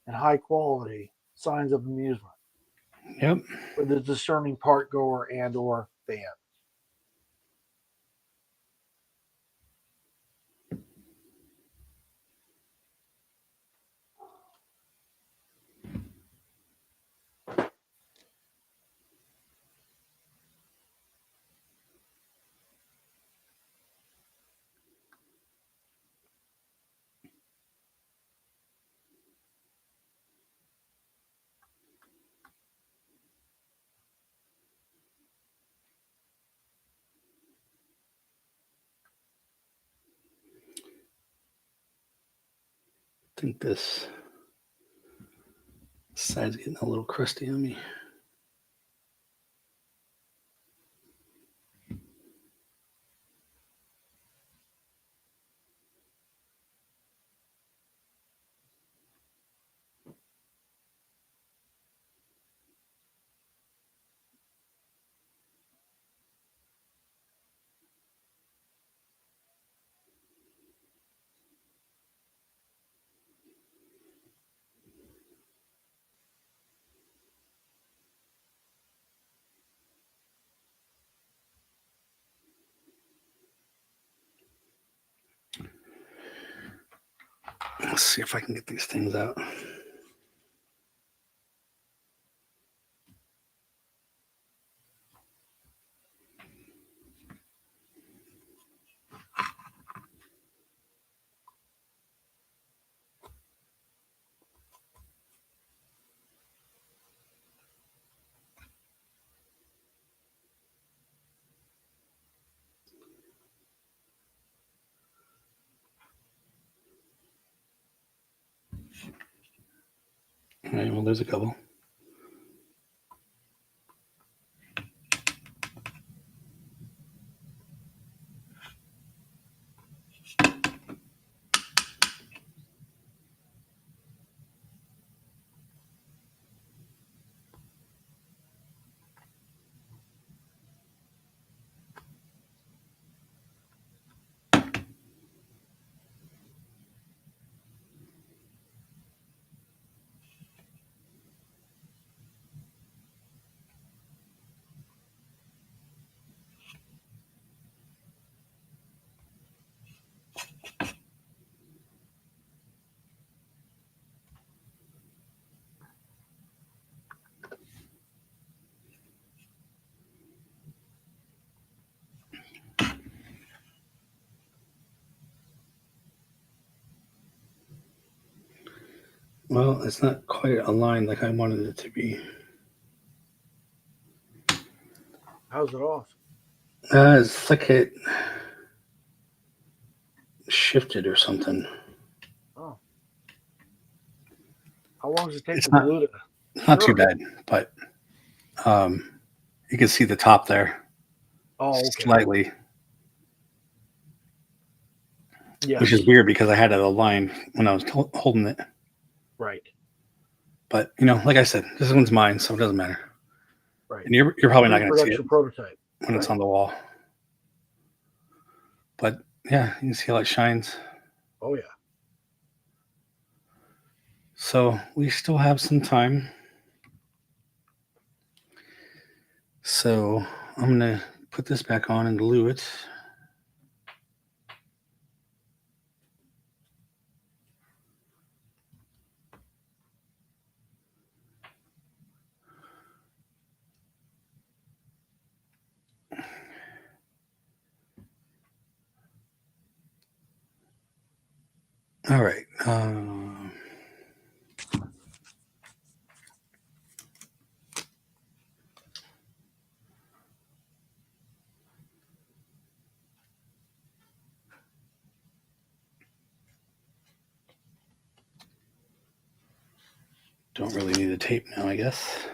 and high quality signs of amusement yep. for the discerning part goer and or fan. I think this side's getting a little crusty on me. Let's see if I can get these things out. All right, well, there's a couple. Well, it's not quite aligned like I wanted it to be. How's it off? It's like it shifted or something. Oh, how long does it take It's the not glue to not too cure? bad, but um, you can see the top there Oh, okay. slightly, which is Yes. weird because I had it aligned when I was holding it. Right. But like I said, this one's mine, so it doesn't matter. Right. And you're probably not going to see it Pre-production prototype. when it's Right. on the wall. But yeah, you can see how it shines. Oh yeah. So we still have some time. So I'm going to put this back on and glue it. All right. Don't really need the tape now, I guess.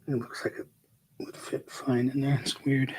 It looks like it would fit fine in there. It's weird.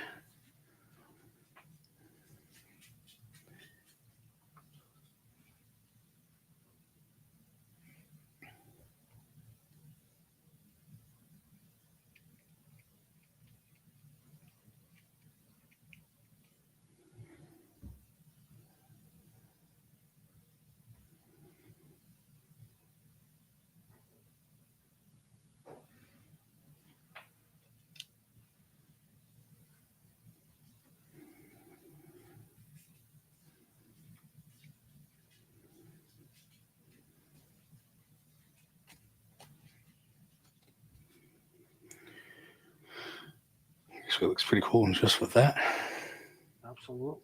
Actually, it looks pretty cool just with that. Absolutely.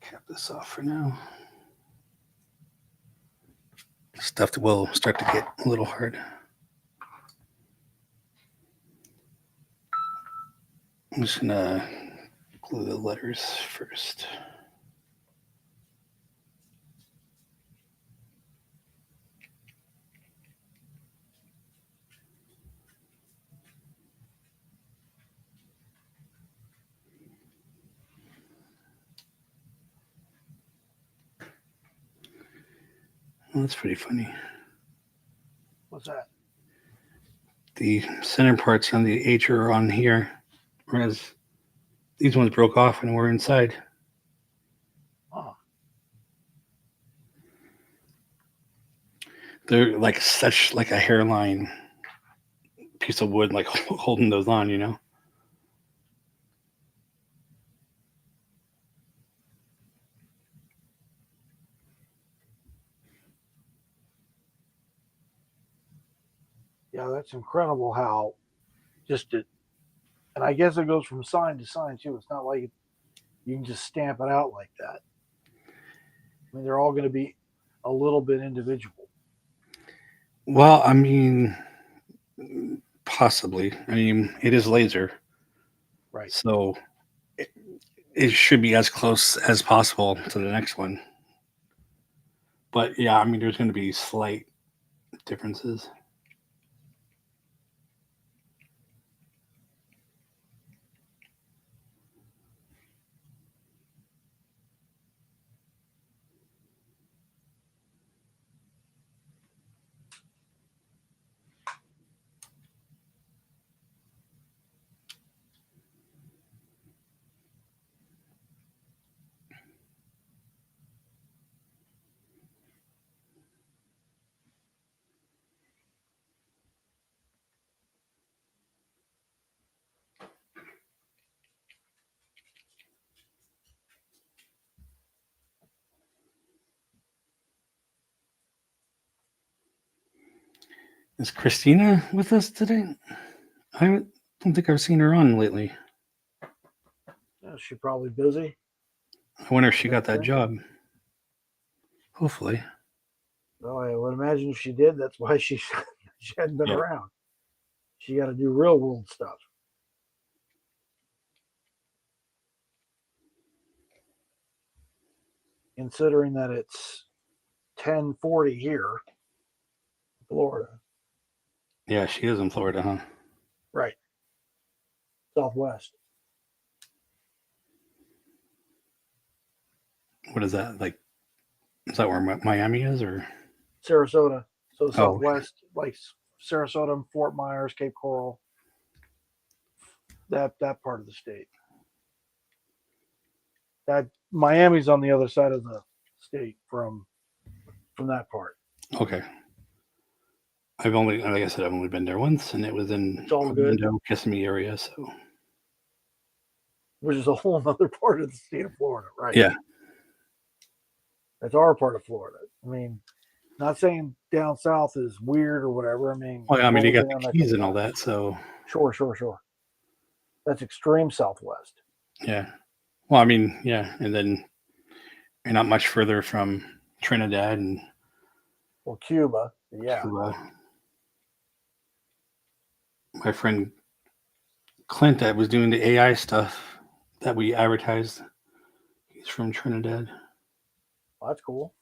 Cap this off for now. Stuff will start to get a little hard. I'm just gonna glue the letters first. Well, that's pretty funny. What's that? The center parts on the H are on here, whereas these ones broke off and were inside. Oh, They're like such like a hairline piece of wood, like holding those on. yeah. That's incredible how just it, and I guess it goes from sign to sign too. It's not like you can just stamp it out like that. I mean, they're all going to be a little bit individual. Well, I mean, possibly. I mean, it is laser, Right. so it should be as close as possible to the next one. But yeah, I mean, there's going to be slight differences. Is Christina with us today? I don't think I've seen her on lately. Yeah, she's probably busy. I wonder if she got that Okay. job. Hopefully. Well, I would imagine if she did, that's why she hadn't been Yeah. around. She got to do real world stuff. Considering that it's 10:40 here, Florida. Yeah, she is in Florida, huh? Right. Southwest. What is that? Like, is that where Miami is, or? Sarasota. So Oh, Southwest, like Sarasota, Fort Myers, Cape Coral. That part of the state. That Miami's on the other side of the state from that part. okay. I've only, like I said, I've only been there once, and it was in It's all good. Orlando, Kissimmee area. So Which is a whole other part of the state of Florida, right? yeah, That's our part of Florida. I mean, not saying down south is weird or whatever. I mean, well, I mean, you got everything on the that Keys comes and all out. that, so Sure. That's extreme Southwest. yeah. Well, I mean, yeah, and then you're not much further from Trinidad and Well, Cuba, yeah. Cuba. My friend Clint that was doing the AI stuff that we advertised. He's from Trinidad. Well, that's cool.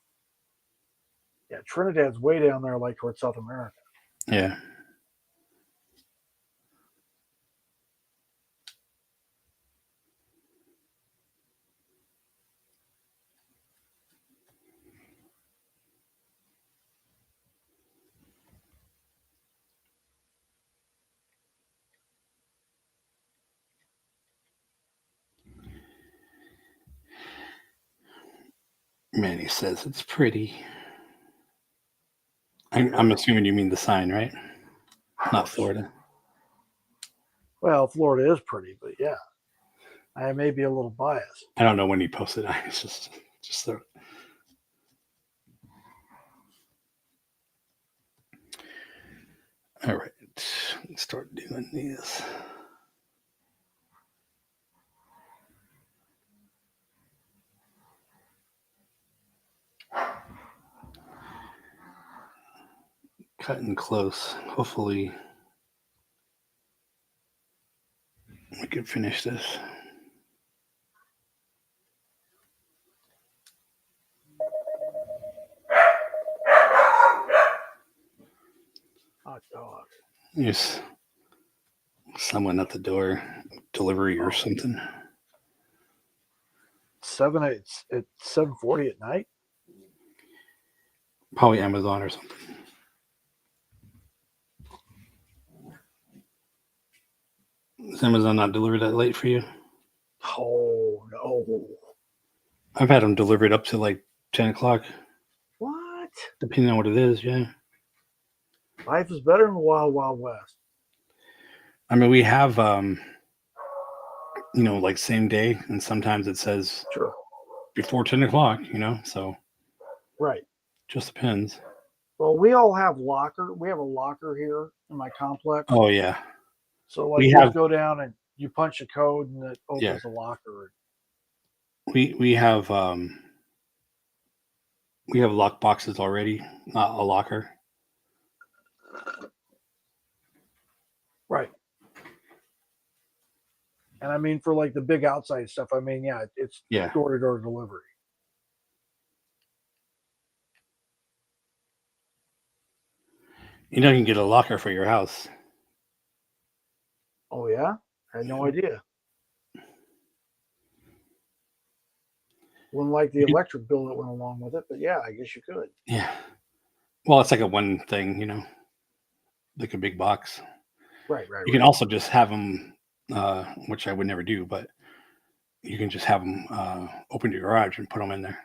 Yeah, Trinidad's way down there, like towards South America. Yeah. Manny says it's pretty. I'm assuming you mean the sign, right? Not Florida. Well, Florida is pretty, but yeah, I may be a little biased. I don't know when he posted it. It's just so. All right, let's start doing these. Cutting close. Hopefully, we can finish this. Hot dog. There's someone at the door, delivery or something. It's 7:40 at night. Probably Amazon or something. Is Amazon not delivered that late for you? Oh no! I've had them delivered up to like 10 o'clock, What? depending on what it is. Yeah. Life is better in the wild, wild west. I mean, we have, like same day, and sometimes it says Sure. before 10 o'clock, so Right. just depends. Well, we all have locker. We have a locker here in my complex. Oh, yeah. So like We you have, go down and you punch a code and it opens yeah, the locker. we have lock boxes already, not a locker. Right. And I mean for like the big outside stuff, I mean, yeah, it's Yeah. door-to-door delivery. You can get a locker for your house. Oh yeah? I had no idea. Wouldn't like the electric bill that went along with it, but yeah, I guess you could. Yeah. Well, it's like a one thing, like a big box. Right. You can also just have them, which I would never do, but you can just have them open your garage and put them in there.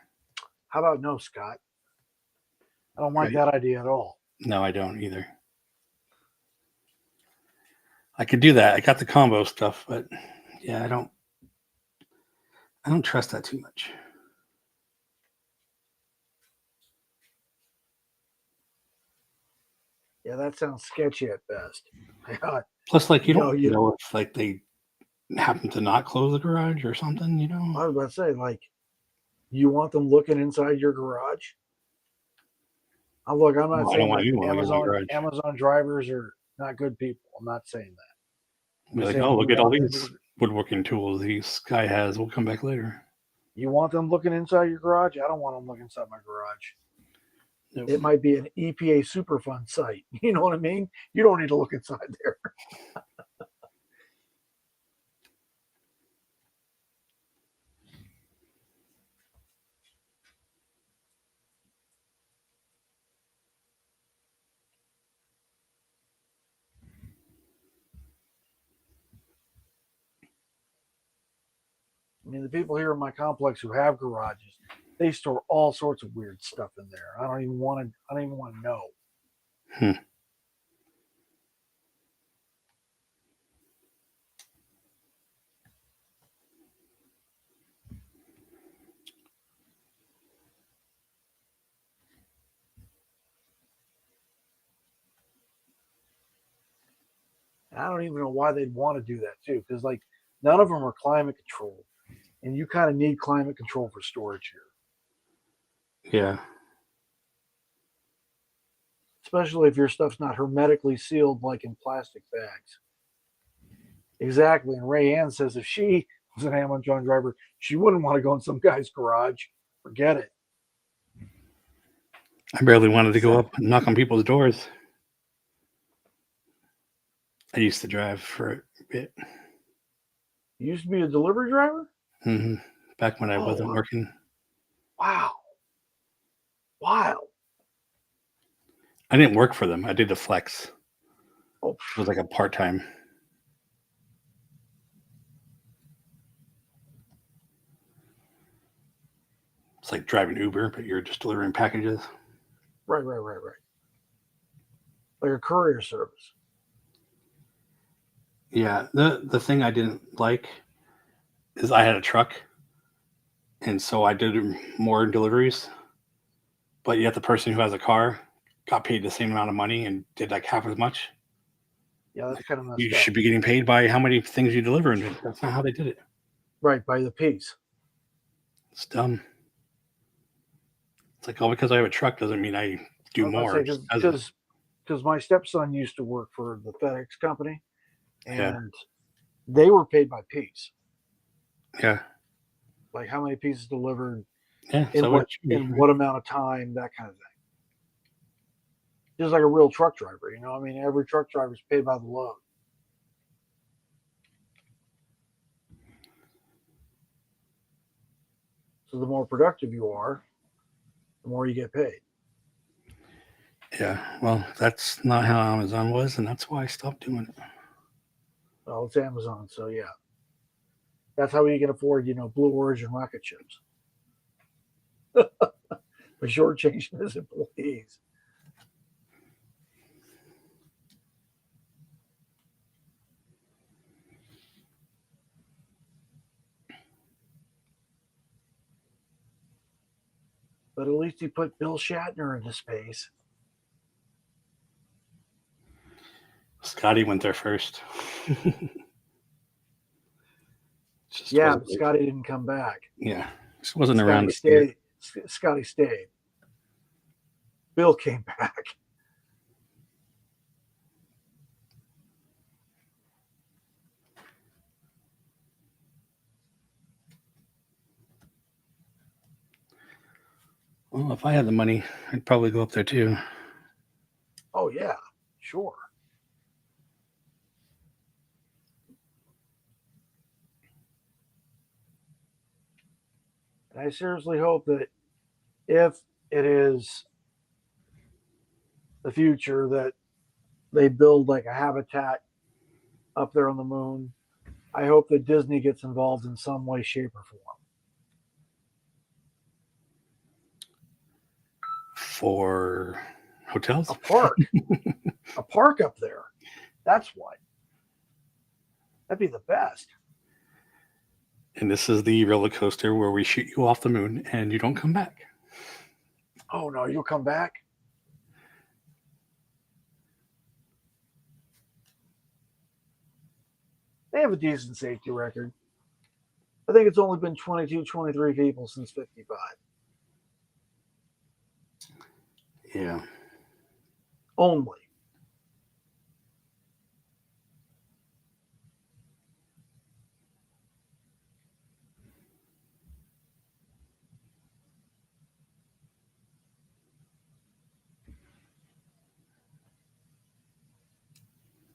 How about no, Scott? I don't like Right. that idea at all. No, I don't either. I could do that. I got the combo stuff, but yeah, I don't trust that too much. Yeah, that sounds sketchy at best. Yeah, Plus, like, you you know, don't you. know if like they happen to not close the garage or something. I was about to say, like, you want them looking inside your garage? I'm not Well, I don't saying want that anyone looking in my Amazon garage. Amazon drivers are not good people. I'm not saying that. I'm Be just like, saying oh, you look at all want them these woodworking tools this guy has. We'll come back later. you want them looking inside your garage. I don't want them looking inside my garage. Nope. It might be an EPA Superfund site. You know what I mean? You don't need to look inside there. I mean, the people here in my complex who have garages, they store all sorts of weird stuff in there. I don't even want to. I don't even want to know. Hmm. And I don't even know why they'd want to do that too, because like none of them are climate controlled, and you kind of need climate control for storage here, Yeah. especially if your stuff's not hermetically sealed like in plastic bags. Exactly. And Ray Ann says if she was an Amazon driver, she wouldn't want to go in some guy's garage. Forget it. I barely wanted to go up and knock on people's doors. I used to drive for a bit. You used to be a delivery driver? Hmm. Back when I Oh, wasn't working. wow. Wow. I didn't work for them. I did the flex. Oh, It was like a part-time. It's like driving Uber, but you're just delivering packages. right. Like a courier service. Yeah. The thing I didn't like is I had a truck, and so I did more deliveries. But yet the person who has a car got paid the same amount of money and did like half as much. Yeah, that's kind of You messed up. should be getting paid by how many things you deliver, and that's not how they did it. Right, by the piece. It's dumb. It's like, oh, because I have a truck doesn't mean I I do was about more. to It just say doesn't. because my stepson used to work for the FedEx company, Yeah. and they were paid by piece, Yeah. like how many pieces delivered Yeah. So it should be. in what amount of time, that kind of thing. Just like a real truck driver, you know. I mean, every truck driver is paid by the load. So the more productive you are, the more you get paid. Yeah. Well, that's not how Amazon was, and that's why I stopped doing it. Well, it's Amazon, so yeah, that's how you can afford, Blue Origin rocket ships. But shortchanging his employees. But at least he put Bill Shatner into space. Scotty went there first. Just Yeah, wasn't. but Scotty didn't come back. Yeah. Just wasn't around Scotty to see it. stayed. Scotty stayed. Bill came back. Well, if I had the money, I'd probably go up there too. Oh yeah, sure. And I seriously hope that if it is the future that they build like a habitat up there on the moon, I hope that Disney gets involved in some way, shape, or form. For hotels. A park, a park up there. That's what. That'd be the best. And this is the roller coaster where we shoot you off the moon and you don't come back. Oh no, you'll come back. They have a decent safety record. I think it's only been 22, 23 people since 55. Yeah. Only.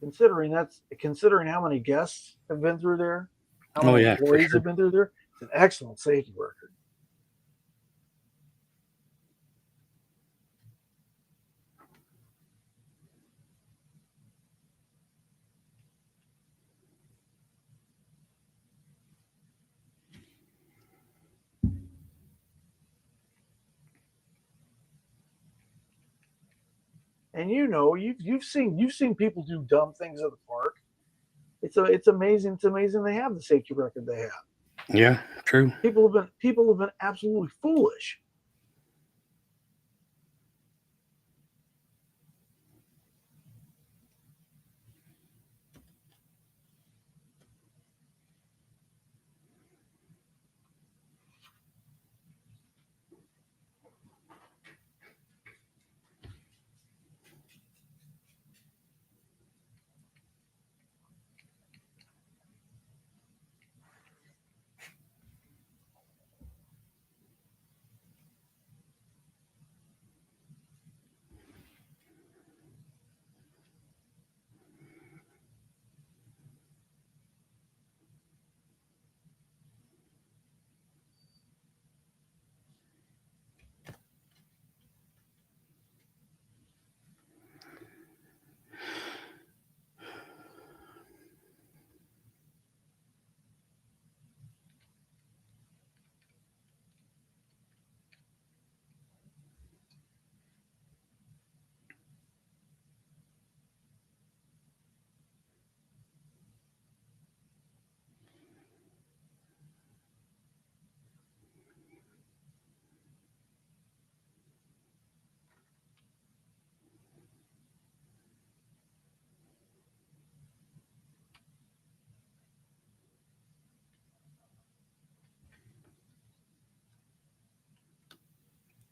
Considering how many guests have been through there, how Oh many yeah, for employees sure. have been through there, it's an excellent safety record. And you've seen people do dumb things at the park. It's amazing. It's amazing they have the safety record they have. Yeah, true. People have been absolutely foolish.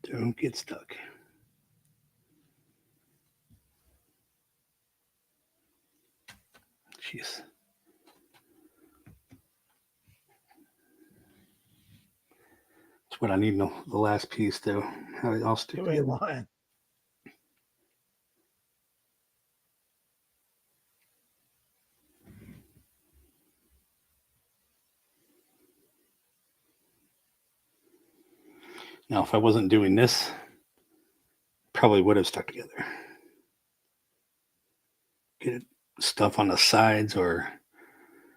Don't get stuck. Jeez. That's what I need in the last piece, though. How it all stick You ain't together. lying. Now, if I wasn't doing this, probably would have stuck together. Get stuff on the sides or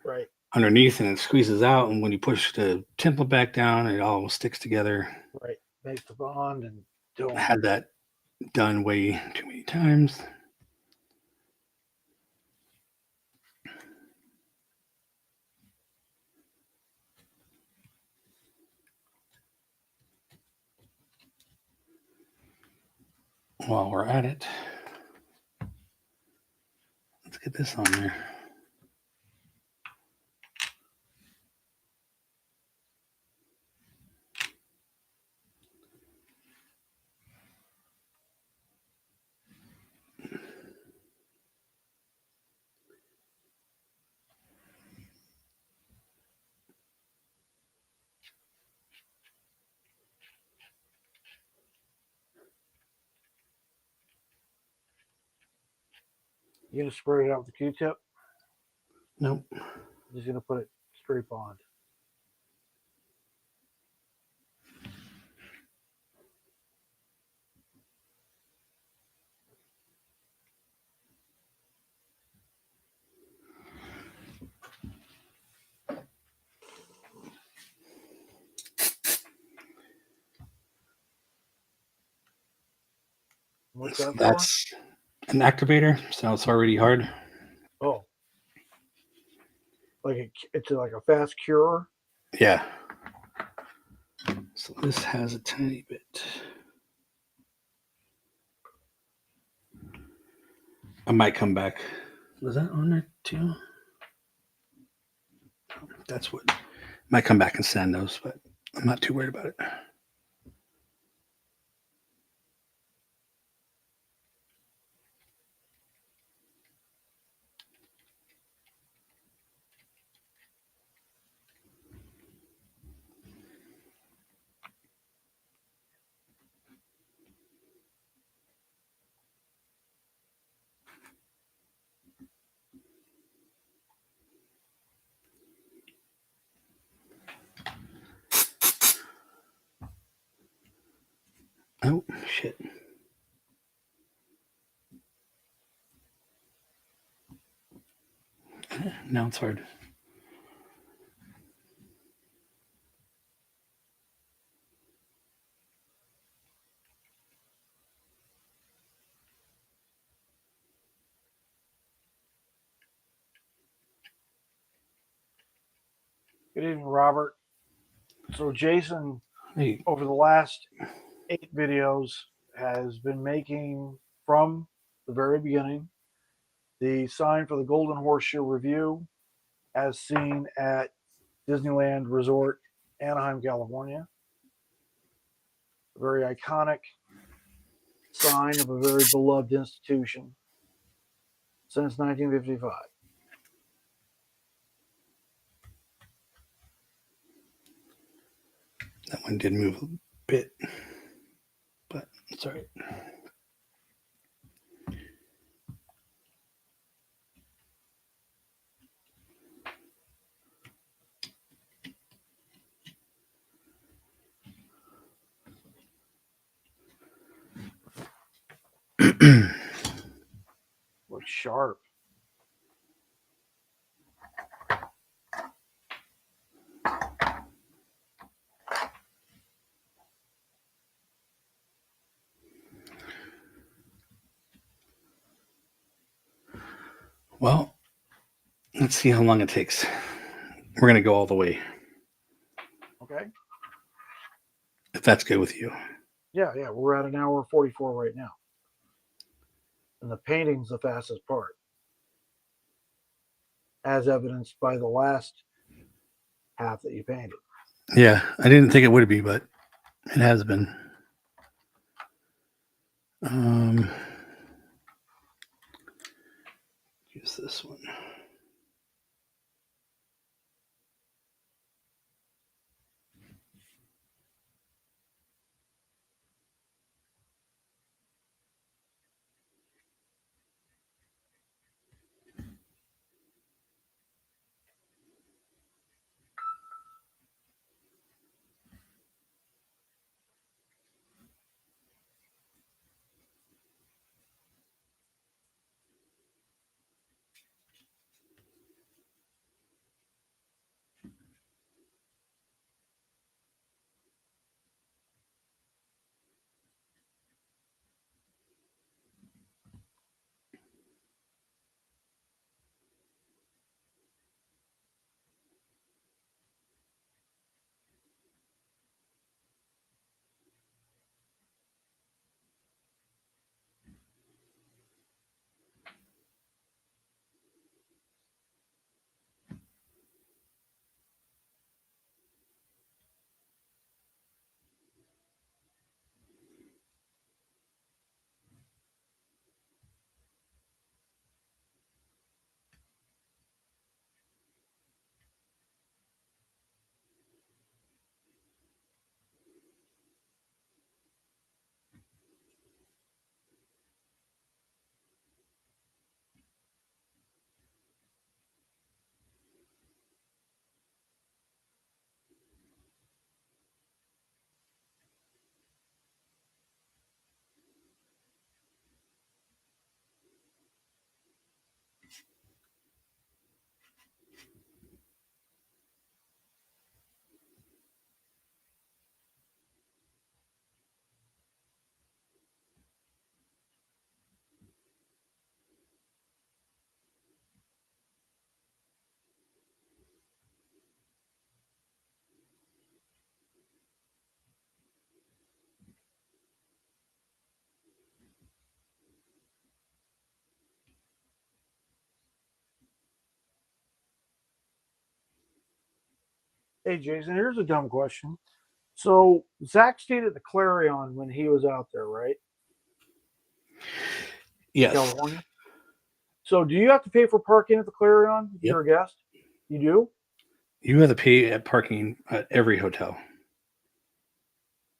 Right. underneath, and it squeezes out. And when you push the template back down, it all sticks together. Right. Makes the bond and don't. Had that done way too many times. While we're at it, let's get this on there. You gonna spray it out with the Q-tip? Nope. Just gonna put it straight bond. What's that for? That's an activator, so it's already hard. Oh, it's like a fast cure. Yeah. So this has a tiny bit. I might come back. Was that on there too? That's what might come back and send those, but I'm not too worried about it. Oh, shit. Now it's hard. Good evening, Robert. So Jason, Hey, over the last 8 videos, has been making, from the very beginning, the sign for the Golden Horseshoe Review as seen at Disneyland Resort, Anaheim, California. A very iconic sign of a very beloved institution since 1955. that one did move a bit, but it's all right. Looks sharp. Well, let's see how long it takes. We're going to go all the way, Okay. if that's good with you. Yeah. We're at 1:44 right now. And the painting's the fastest part, as evidenced by the last half that you painted. Yeah, I didn't think it would be, but it has been. Use this one. Hey, Jason, here's a dumb question. So Zach stayed at the Clarion when he was out there, right? In Yes. California. So do you have to pay for parking at the Clarion if you're a guest? You do? You have to pay at parking at every hotel.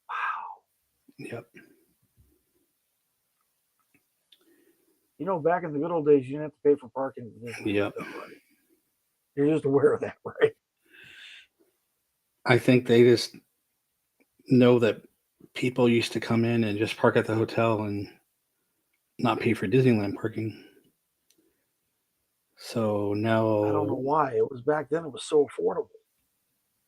Wow. Yep. You know, back in the good old days, you didn't have to pay for parking at the Disneyland Yep. hotel, right? You're just aware of that, right? I think they just know that people used to come in and just park at the hotel and not pay for Disneyland parking. So I don't know now, why. It was back then. It was so affordable.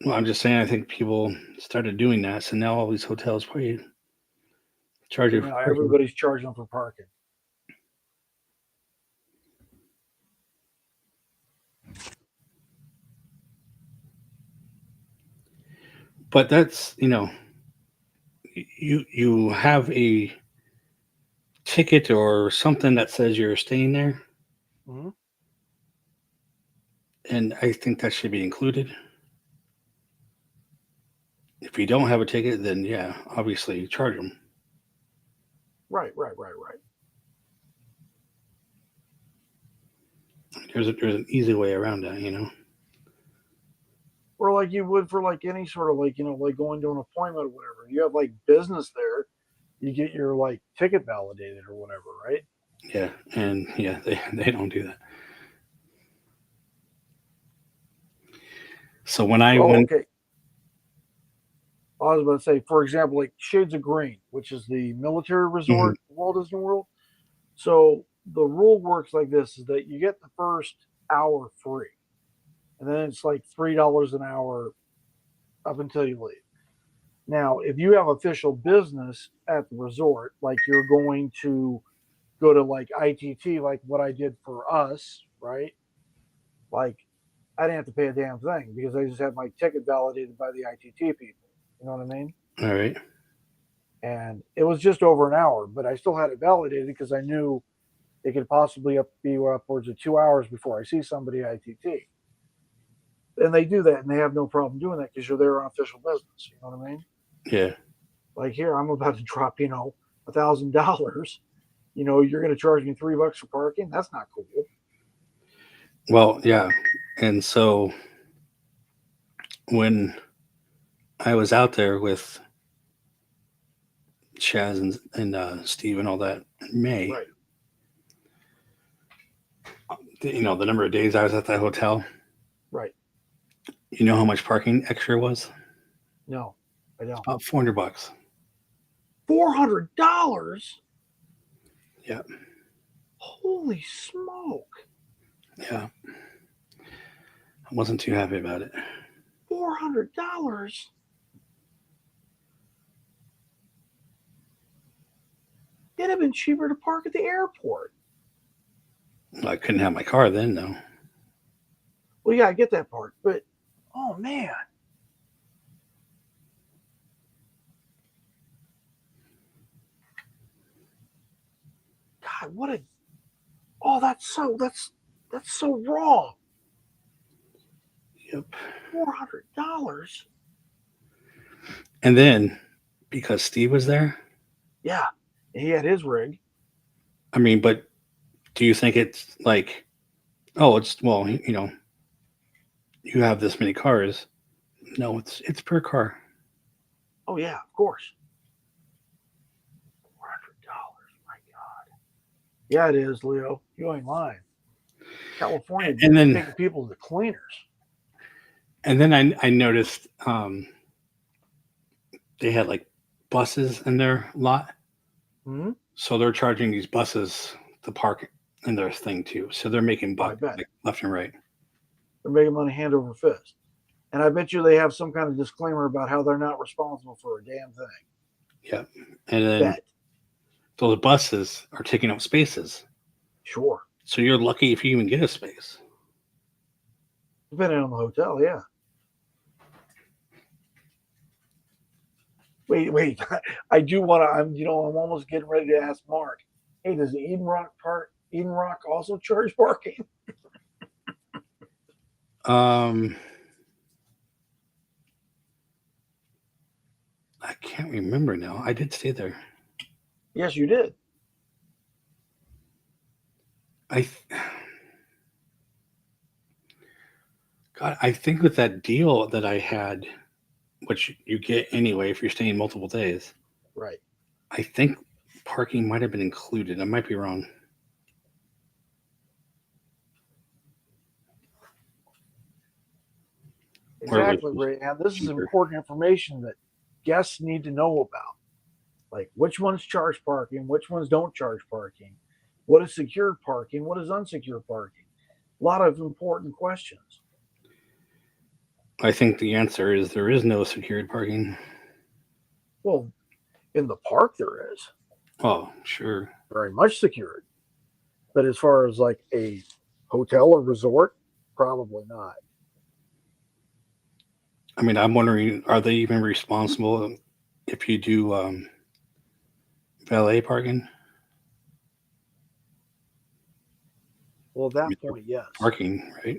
well, I'm just saying, I think people started doing that. So now all these hotels probably charge So you for now parking. everybody's charging for parking. But that's, you have a ticket or something that says you're staying there, Mm-hmm. and I think that should be included. If you don't have a ticket, then yeah, obviously you charge them. Right. There's an easy way around that. Or like you would for like any sort of like, like going to an appointment or whatever. You have like business there, you get your like ticket validated or whatever, right? Yeah, and yeah, they don't do that. So when I Oh, went, okay. I was about to say, for example, like Shades of Green, which is the military Mhm. resort of Walt Disney World. So the rule works like this: is that you get the first hour free, and then it's like $3 an hour up until you leave. Now, if you have official business at the resort, like you're going to go to like ITT, like what I did for us, right? Like I didn't have to pay a damn thing because I just had my ticket validated by the ITT people. You know what I mean? all right, And it was just over an hour, but I still had it validated because I knew it could possibly be upwards of 2 hours before I see somebody at ITT. And they do that, and they have no problem doing that because you're there on official business. You know what I mean? yeah, Like here, I'm about to drop, $1,000. You're going to charge me $3 for parking. That's not cool. well, yeah, and so when I was out there with Chaz and Steve and all that in May, Right. the number of days I was at that hotel, Right. you know how much parking extra was? No, I don't. About $400. $400. Yeah, Holy smoke. yeah, I wasn't too happy about it. $400. It'd have been cheaper to park at the airport. I couldn't have my car then, though. Well, yeah, I get that part, but oh man. God, what a that's so wrong. Yep. $400. And then because Steve was there, Yeah. And he had his rig. I mean, but do you think it's like, oh, well, you have this many cars? No, it's per car. Oh yeah, of course. $400. My God. Yeah, it is, Leo. You ain't lying. California And then taking people to the cleaners. I noticed they had like buses in their lot, Hmm. so they're charging these buses to park in their thing too. So they're making Oh, I buck bet. like left and right. They're making money hand over fist. And I bet you they have some kind of disclaimer about how they're not responsible for a damn thing. Yeah, and then Bet. those buses are taking up spaces. Sure. So you're lucky if you even get a space. Depending on the hotel, yeah. Wait. I do want to. I'm almost getting ready to ask Mark. Hey, does the Eden Rock also charge parking? Um, can't remember now. I did stay there. Yes, you did. I God, I think with that deal that I had, which you get anyway if you're staying multiple days, Right. I think parking might have been included. I might be wrong. Or it Exactly, was Ray. And this is cheaper. important information that guests need to know about. Like which ones charge parking, which ones don't charge parking, what is secured parking, what is unsecured parking. A lot of important questions. I think the answer is there is no secured parking. Well, in the park there is Oh, sure. very much secured, but as far as like a hotel or resort, probably not. I mean, I'm wondering, are they even responsible if you do valet parking? Well, at I mean, that they're point, yes. parking, right?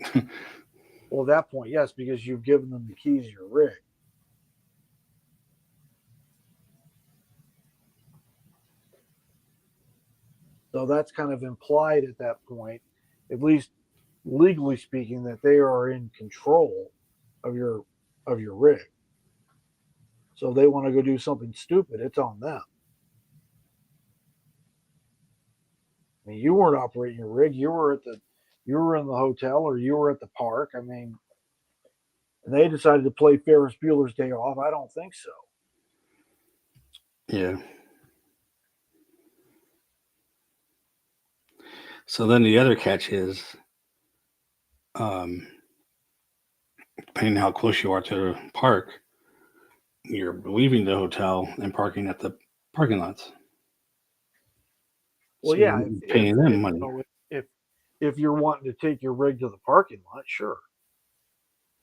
Well, at that point, yes, because you've given them the keys to your rig. So that's kind of implied at that point, at least legally speaking, that they are in control of your rig. So if they want to go do something stupid, it's on them. I mean, you weren't operating your rig. You were in the hotel or you were at the park. I mean, and they decided to play Ferris Bueller's Day Off. I don't think so. Yeah. So then the other catch is, um, depending on how close you are to the park, you're leaving the hotel and parking at the parking lots. Well, So yeah, you're paying them money. if if you're wanting to take your rig to the parking lot, sure.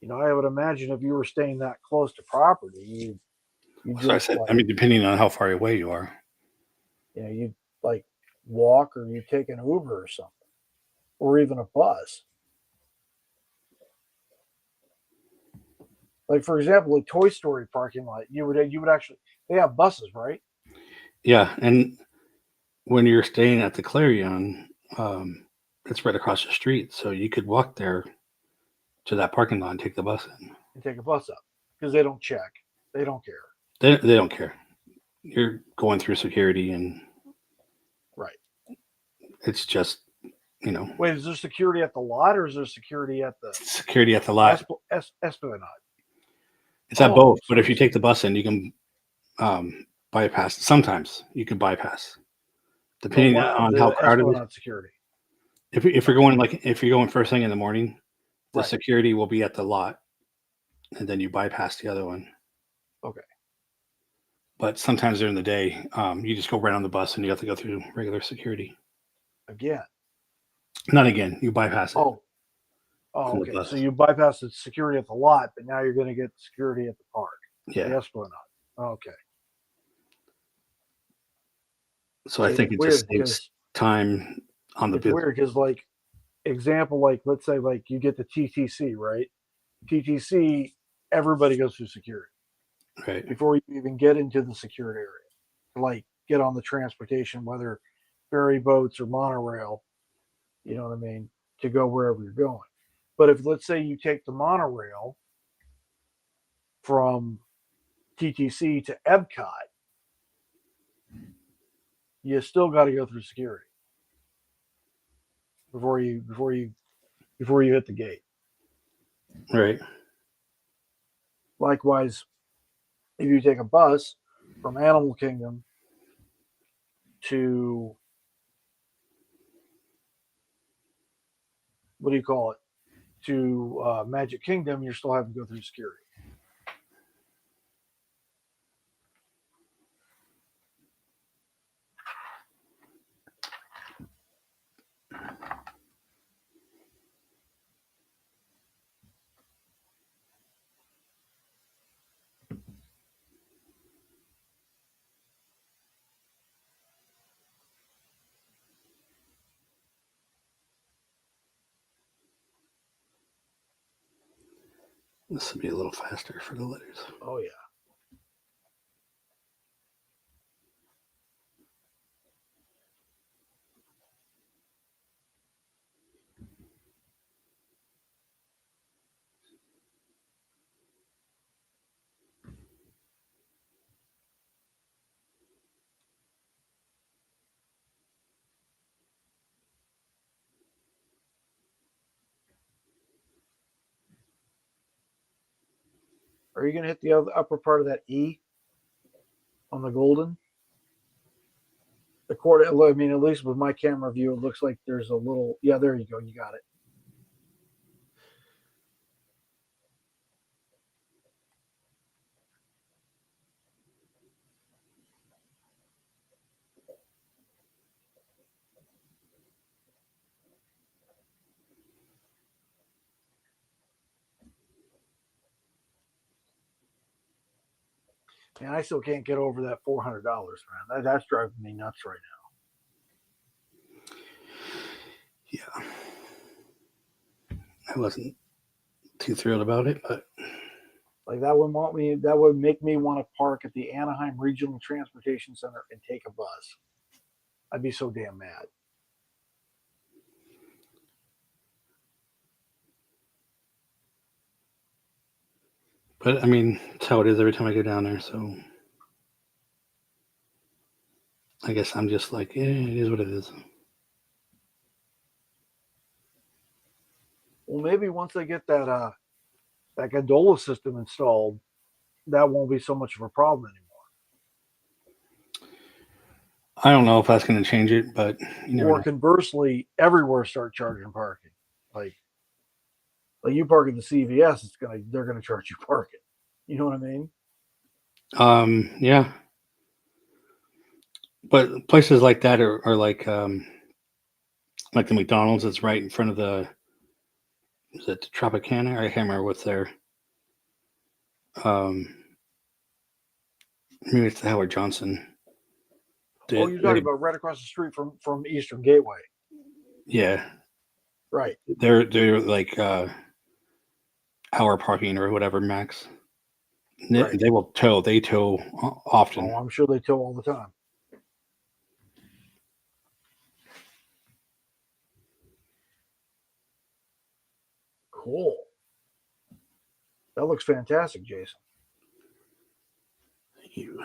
I would imagine if you were staying that close to property, you So I just said, I like mean, depending on how far away you are. you like walk or you take an Uber or something, or even a bus. Like for example, a Toy Story parking lot, you would actually they have buses, right? Yeah. And when you're staying at the Clarion, um, it's right across the street. So you could walk there to that parking lot and take the bus in. And take a bus up because they don't check, they don't care, They don't care. You're going through security and right? it's just, you know, Wait, is there security at the lot or is there security at the security at the lot. Esplanade? It's at Oh, both. But if you take the bus in, you can bypass. Sometimes you can bypass, depending on how the crowded it is. Esplanade security. If you're Okay, going if you're going first thing in the morning, the right. security will be at the lot, and then you bypass the other one. Okay, But sometimes during the day, you just go right on the bus and you have to go through regular security. again. Not again, you bypass it Oh, on the okay. So bus. you bypass the security at the lot, but now you're going to get security at the park, the Yeah. Esplanade. Okay. So I See, think it's it just weird saves because time on the it's business. weird because like example, like let's say like you get the TTC, right? TTC, everybody goes through security Right. before you even get into the secured area. Like get on the transportation, whether ferry boats or monorail, you know what I mean, to go wherever you're going. But if let's say you take the monorail from TTC to Epcot, you still got to go through security before you hit the gate. Right. Likewise, if you take a bus from Animal Kingdom to what do you call it to Magic Kingdom, you're still having to go through security. This will be a little faster for the letters. Oh yeah. Are you going to hit the upper part of that E on the Golden? I mean, at least with my camera view, it looks like there's a little. Yeah, there you go. You got it. And I still can't get over that $400, man. That's driving me nuts right now. Yeah. I wasn't too thrilled about it, but Like that would make me want to park at the Anaheim Regional Transportation Center and take a bus. I'd be so damn mad. I mean, it's how it is every time I go down there. So I guess I'm just like, it is what it is. Well, maybe once they get that gondola system installed, that won't be so much of a problem anymore. I don't know if that's going to change it, but or conversely, everywhere start charging parking. Like you park at the CVS, they're gonna charge you parking. You know what I mean? Yeah. But places like that are like the McDonald's that's right in front of is it the Tropicana? I can't remember what's there. Maybe it's the Howard Johnson. You're talking about right across the street from Eastern Gateway. Yeah. Right. They're like hour parking or whatever max. Right. They will tow. They tow often. Oh, I'm sure they tow all the time. Cool. That looks fantastic, Jason. Thank you.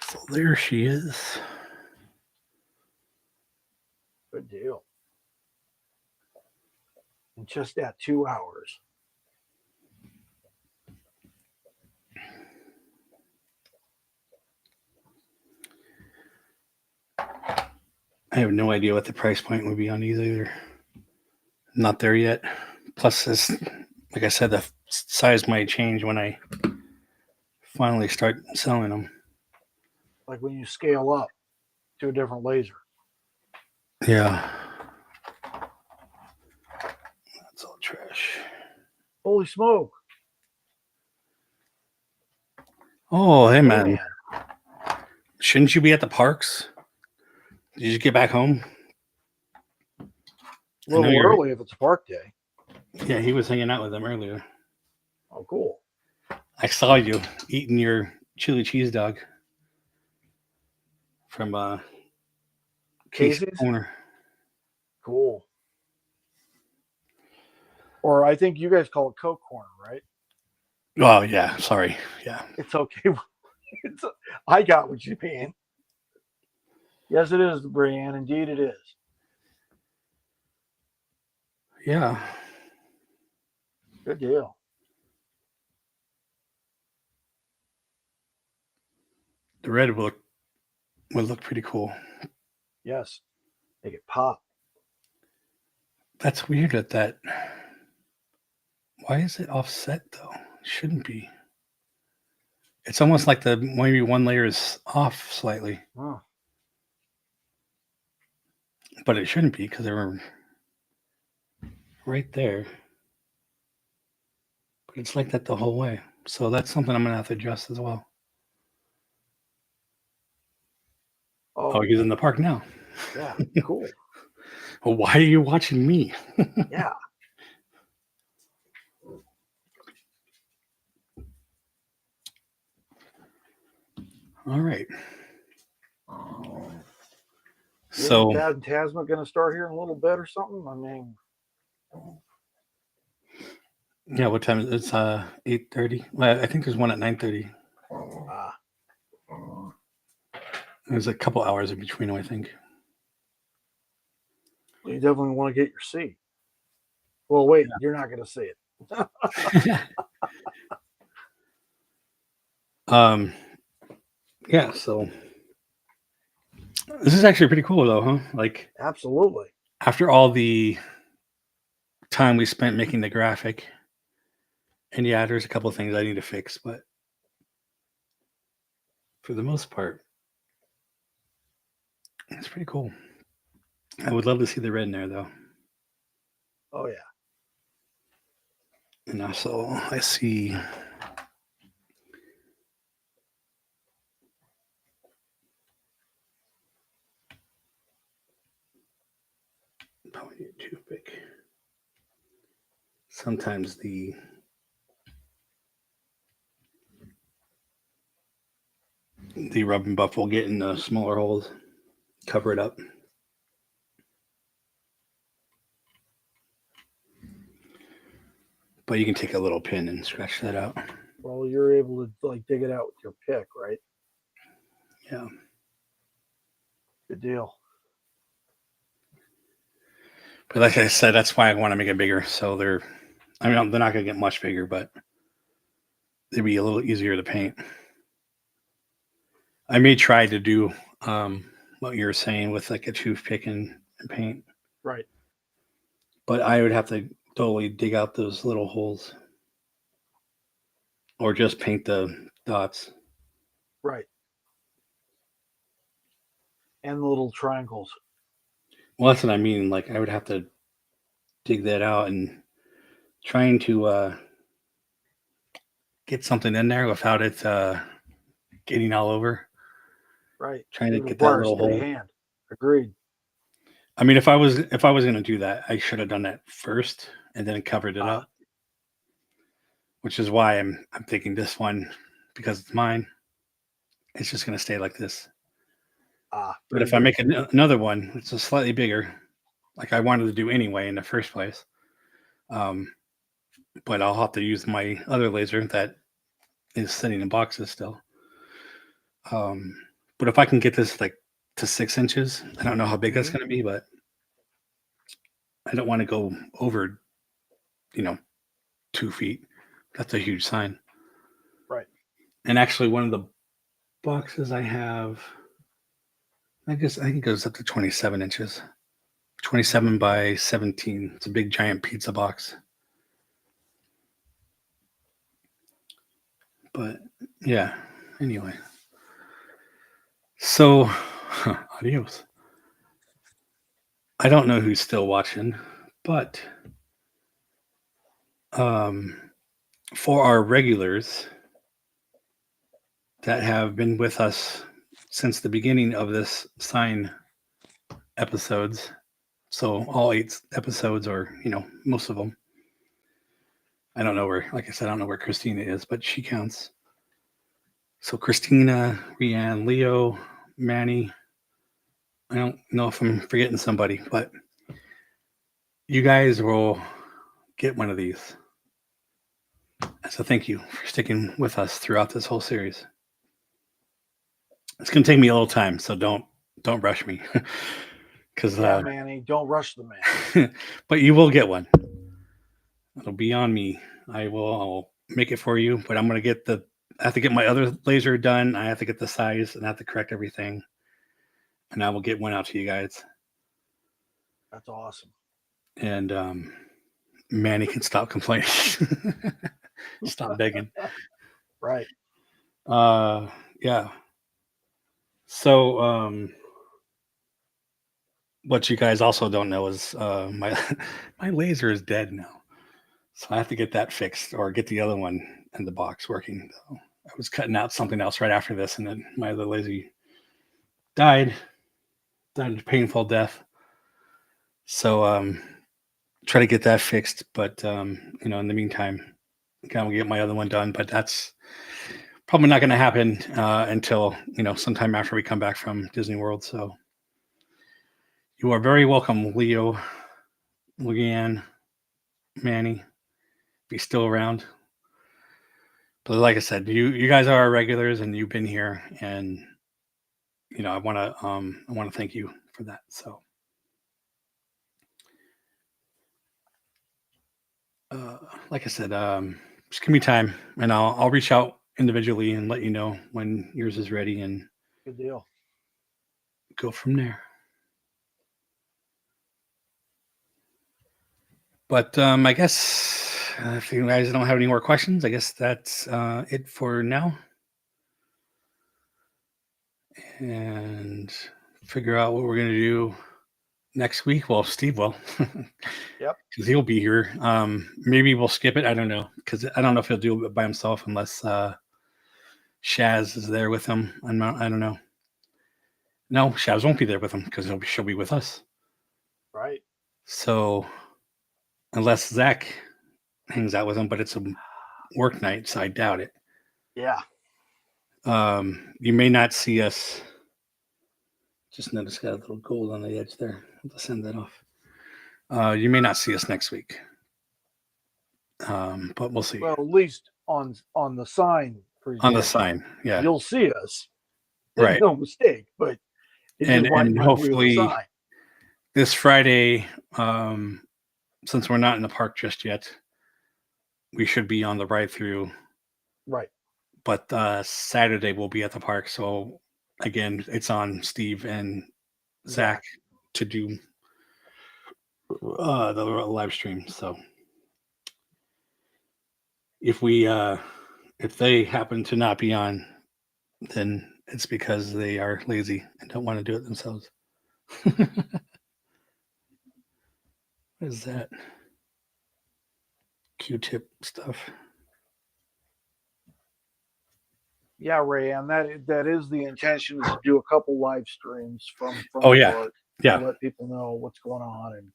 So there she is. Good deal. In just that 2 hours. I have no idea what the price point would be on these either. Not there yet. Plus, like I said, the size might change when I finally start selling them. Like when you scale up to a different laser. Yeah. That's all trash. Holy smoke. Oh, hey, man. Shouldn't you be at the parks? Did you get back home? A little early if it's a park day. Yeah, he was hanging out with them earlier. Oh, cool. I saw you eating your chili cheese dog from Casey's Corner. Cool. Or I think you guys call it Coke Corner, right? Oh, yeah. Sorry. Yeah. It's okay. I got what you mean. Yes, it is, Brianne. Indeed, it is. Yeah. Good deal. The red would look pretty cool. Yes. Make it pop. That's weird that. Why is it offset though? It shouldn't be. It's almost like maybe one layer is off slightly. Oh. But it shouldn't be because they were right there. But it's like that the whole way. So that's something I'm going to have to adjust as well. Oh, he's in the park now. Yeah, cool. Well, why are you watching me? Yeah. All right. So Dad and Tasma going to start here in a little bit or something? I mean, yeah. What time is it? It's 8:30. Well, I think there's one at 9:30. There's a couple hours in between them, I think. You definitely want to get your seat. Well, wait, you're not going to see it. Yeah, so this is actually pretty cool though, huh? Like Absolutely. after all the time we spent making the graphic, and yeah, there's a couple of things I need to fix, but for the most part, it's pretty cool. I would love to see the red in there though. Oh yeah. And also I see probably too big. Sometimes the rub and buff will get in the smaller holes, cover it up. But you can take a little pin and scratch that out. Well, you're able to like dig it out with your pick, right? Yeah. Good deal. But like I said, that's why I want to make it bigger. So they're not going to get much bigger, but they'd be a little easier to paint. I may try to do what you were saying with like a toothpick and paint. Right. But I would have to totally dig out those little holes or just paint the dots. Right. And the little triangles. Well, that's what I mean. Like I would have to dig that out and trying to get something in there without it getting all over. Right. Trying It to would get that require a little steady hole. hand. Agreed. I mean, if I was going to do that, I should have done that first and then covered it up. Which is why I'm thinking this one, because it's mine, it's just going to stay like this. But if I make another one, it's a slightly bigger, like I wanted to do anyway in the first place. But I'll have to use my other laser that is sitting in boxes still. But if I can get this like to 6 inches, I don't know how big that's going to be, but I don't want to go over, 2 feet. That's a huge sign. Right. And actually, one of the boxes I have, I think it goes up to 27 inches. 27 by 17. It's a big giant pizza box. But yeah, anyway. So, adios. I don't know who's still watching, but for our regulars that have been with us since the beginning of this sign episodes, so all 8 episodes, or most of them. I don't know where, like I said, I don't know where Christina is, but she counts. So Christina, Rianne, Leo, Manny. I don't know if I'm forgetting somebody, but you guys will get one of these. So thank you for sticking with us throughout this whole series. It's gonna take me a little time, so don't rush me. Because Manny, don't rush the man. but you will get one. It'll be on me. I'll make it for you, but I have to get my other laser done. I have to get the size and I have to correct everything. And I will get one out to you guys. That's awesome. And Manny can stop complaining. Stop begging. Right. Yeah. So what you guys also don't know is my my laser is dead now. So I have to get that fixed or get the other one in the box working. I was cutting out something else right after this, and then my other laser died a painful death. So try to get that fixed. But in the meantime, I will get my other one done. But that's probably not going to happen until sometime after we come back from Disney World. So you are very welcome, Leo, Leanne, Manny. Be still around. But like I said, you guys are our regulars, and you've been here, and I want to thank you for that. So like I said, just give me time, and I'll reach out individually and let you know when yours is ready, and Good deal. go from there. But I guess if you guys don't have any more questions, I guess that's it for now, and figure out what we're gonna do next week. Well, Steve will, Yep. because he'll be here. Maybe we'll skip it. I don't know, because I don't know if he'll do it by himself unless Shaz is there with him. I don't know. No, Shaz won't be there with him because she'll be with us. Right. So unless Zach hangs out with him, but it's a work night, so I doubt it. Yeah. You may not see us. Just noticed got a little gold on the edge there. I'll send that off. You may not see us next week, but we'll see. Well, at least on the sign, for On the example, sign, yeah, you'll see us. right. No mistake, but it And just might and not be with the hopefully sign. this Friday, since we're not in the park just yet, we should be on the ride through. Right. But Saturday we'll be at the park, so again, it's on Steve and Zach to do the live stream. So if they happen to not be on, then it's because they are lazy and don't want to do it themselves. What is that? Q-tip stuff. Yeah, Ray, and that is the intention, is to do a couple live streams from Oh the yeah, park yeah. to let people know what's going on and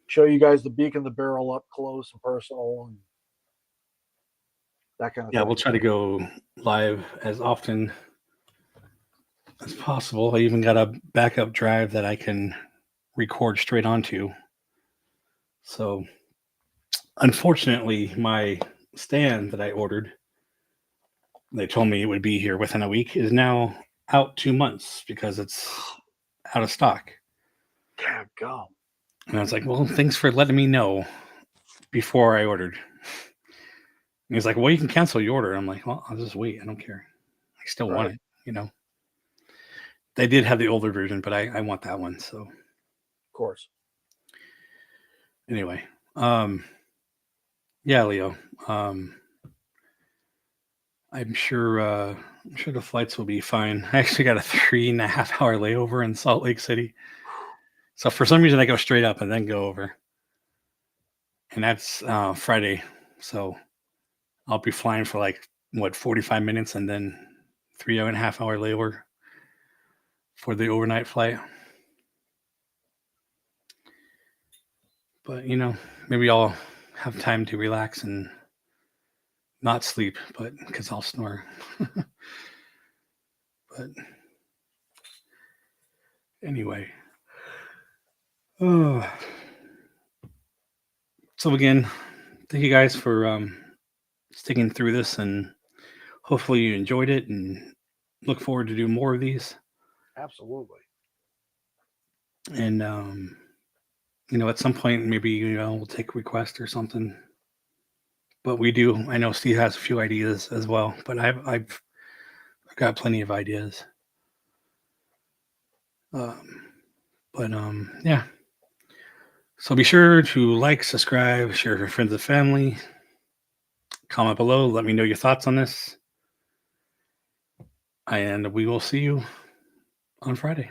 show you guys the beak and the barrel up close and personal and that kind of Yeah, thing. we'll try to go live as often as possible. I even got a backup drive that I can record straight onto. So, unfortunately, my stand that I ordered, they told me it would be here within a week, is now out 2 months because it's out of stock. God, go. And I was like, well, thanks for letting me know before I ordered. And he's like, well, you can cancel your order. I'm like, well, I'll just wait. I don't care. I still want it, you know. They did have the older version, but I want that one. So, Of course. anyway, yeah, Leo. I'm sure the flights will be fine. I actually got a 3.5 hour layover in Salt Lake City. So for some reason I go straight up and then go over. And that's Friday. So I'll be flying for like 45 minutes and then 3.5 hour layover for the overnight flight. But maybe I'll have time to relax and not sleep, but because I'll snore. But anyway. So again, thank you guys for sticking through this, and hopefully you enjoyed it and look forward to do more of these. Absolutely. And at some point maybe we'll take requests or something. But I know Steve has a few ideas as well, but I've got plenty of ideas. But yeah. So be sure to like, subscribe, share with your friends and family. Comment below. Let me know your thoughts on this. And we will see you on Friday.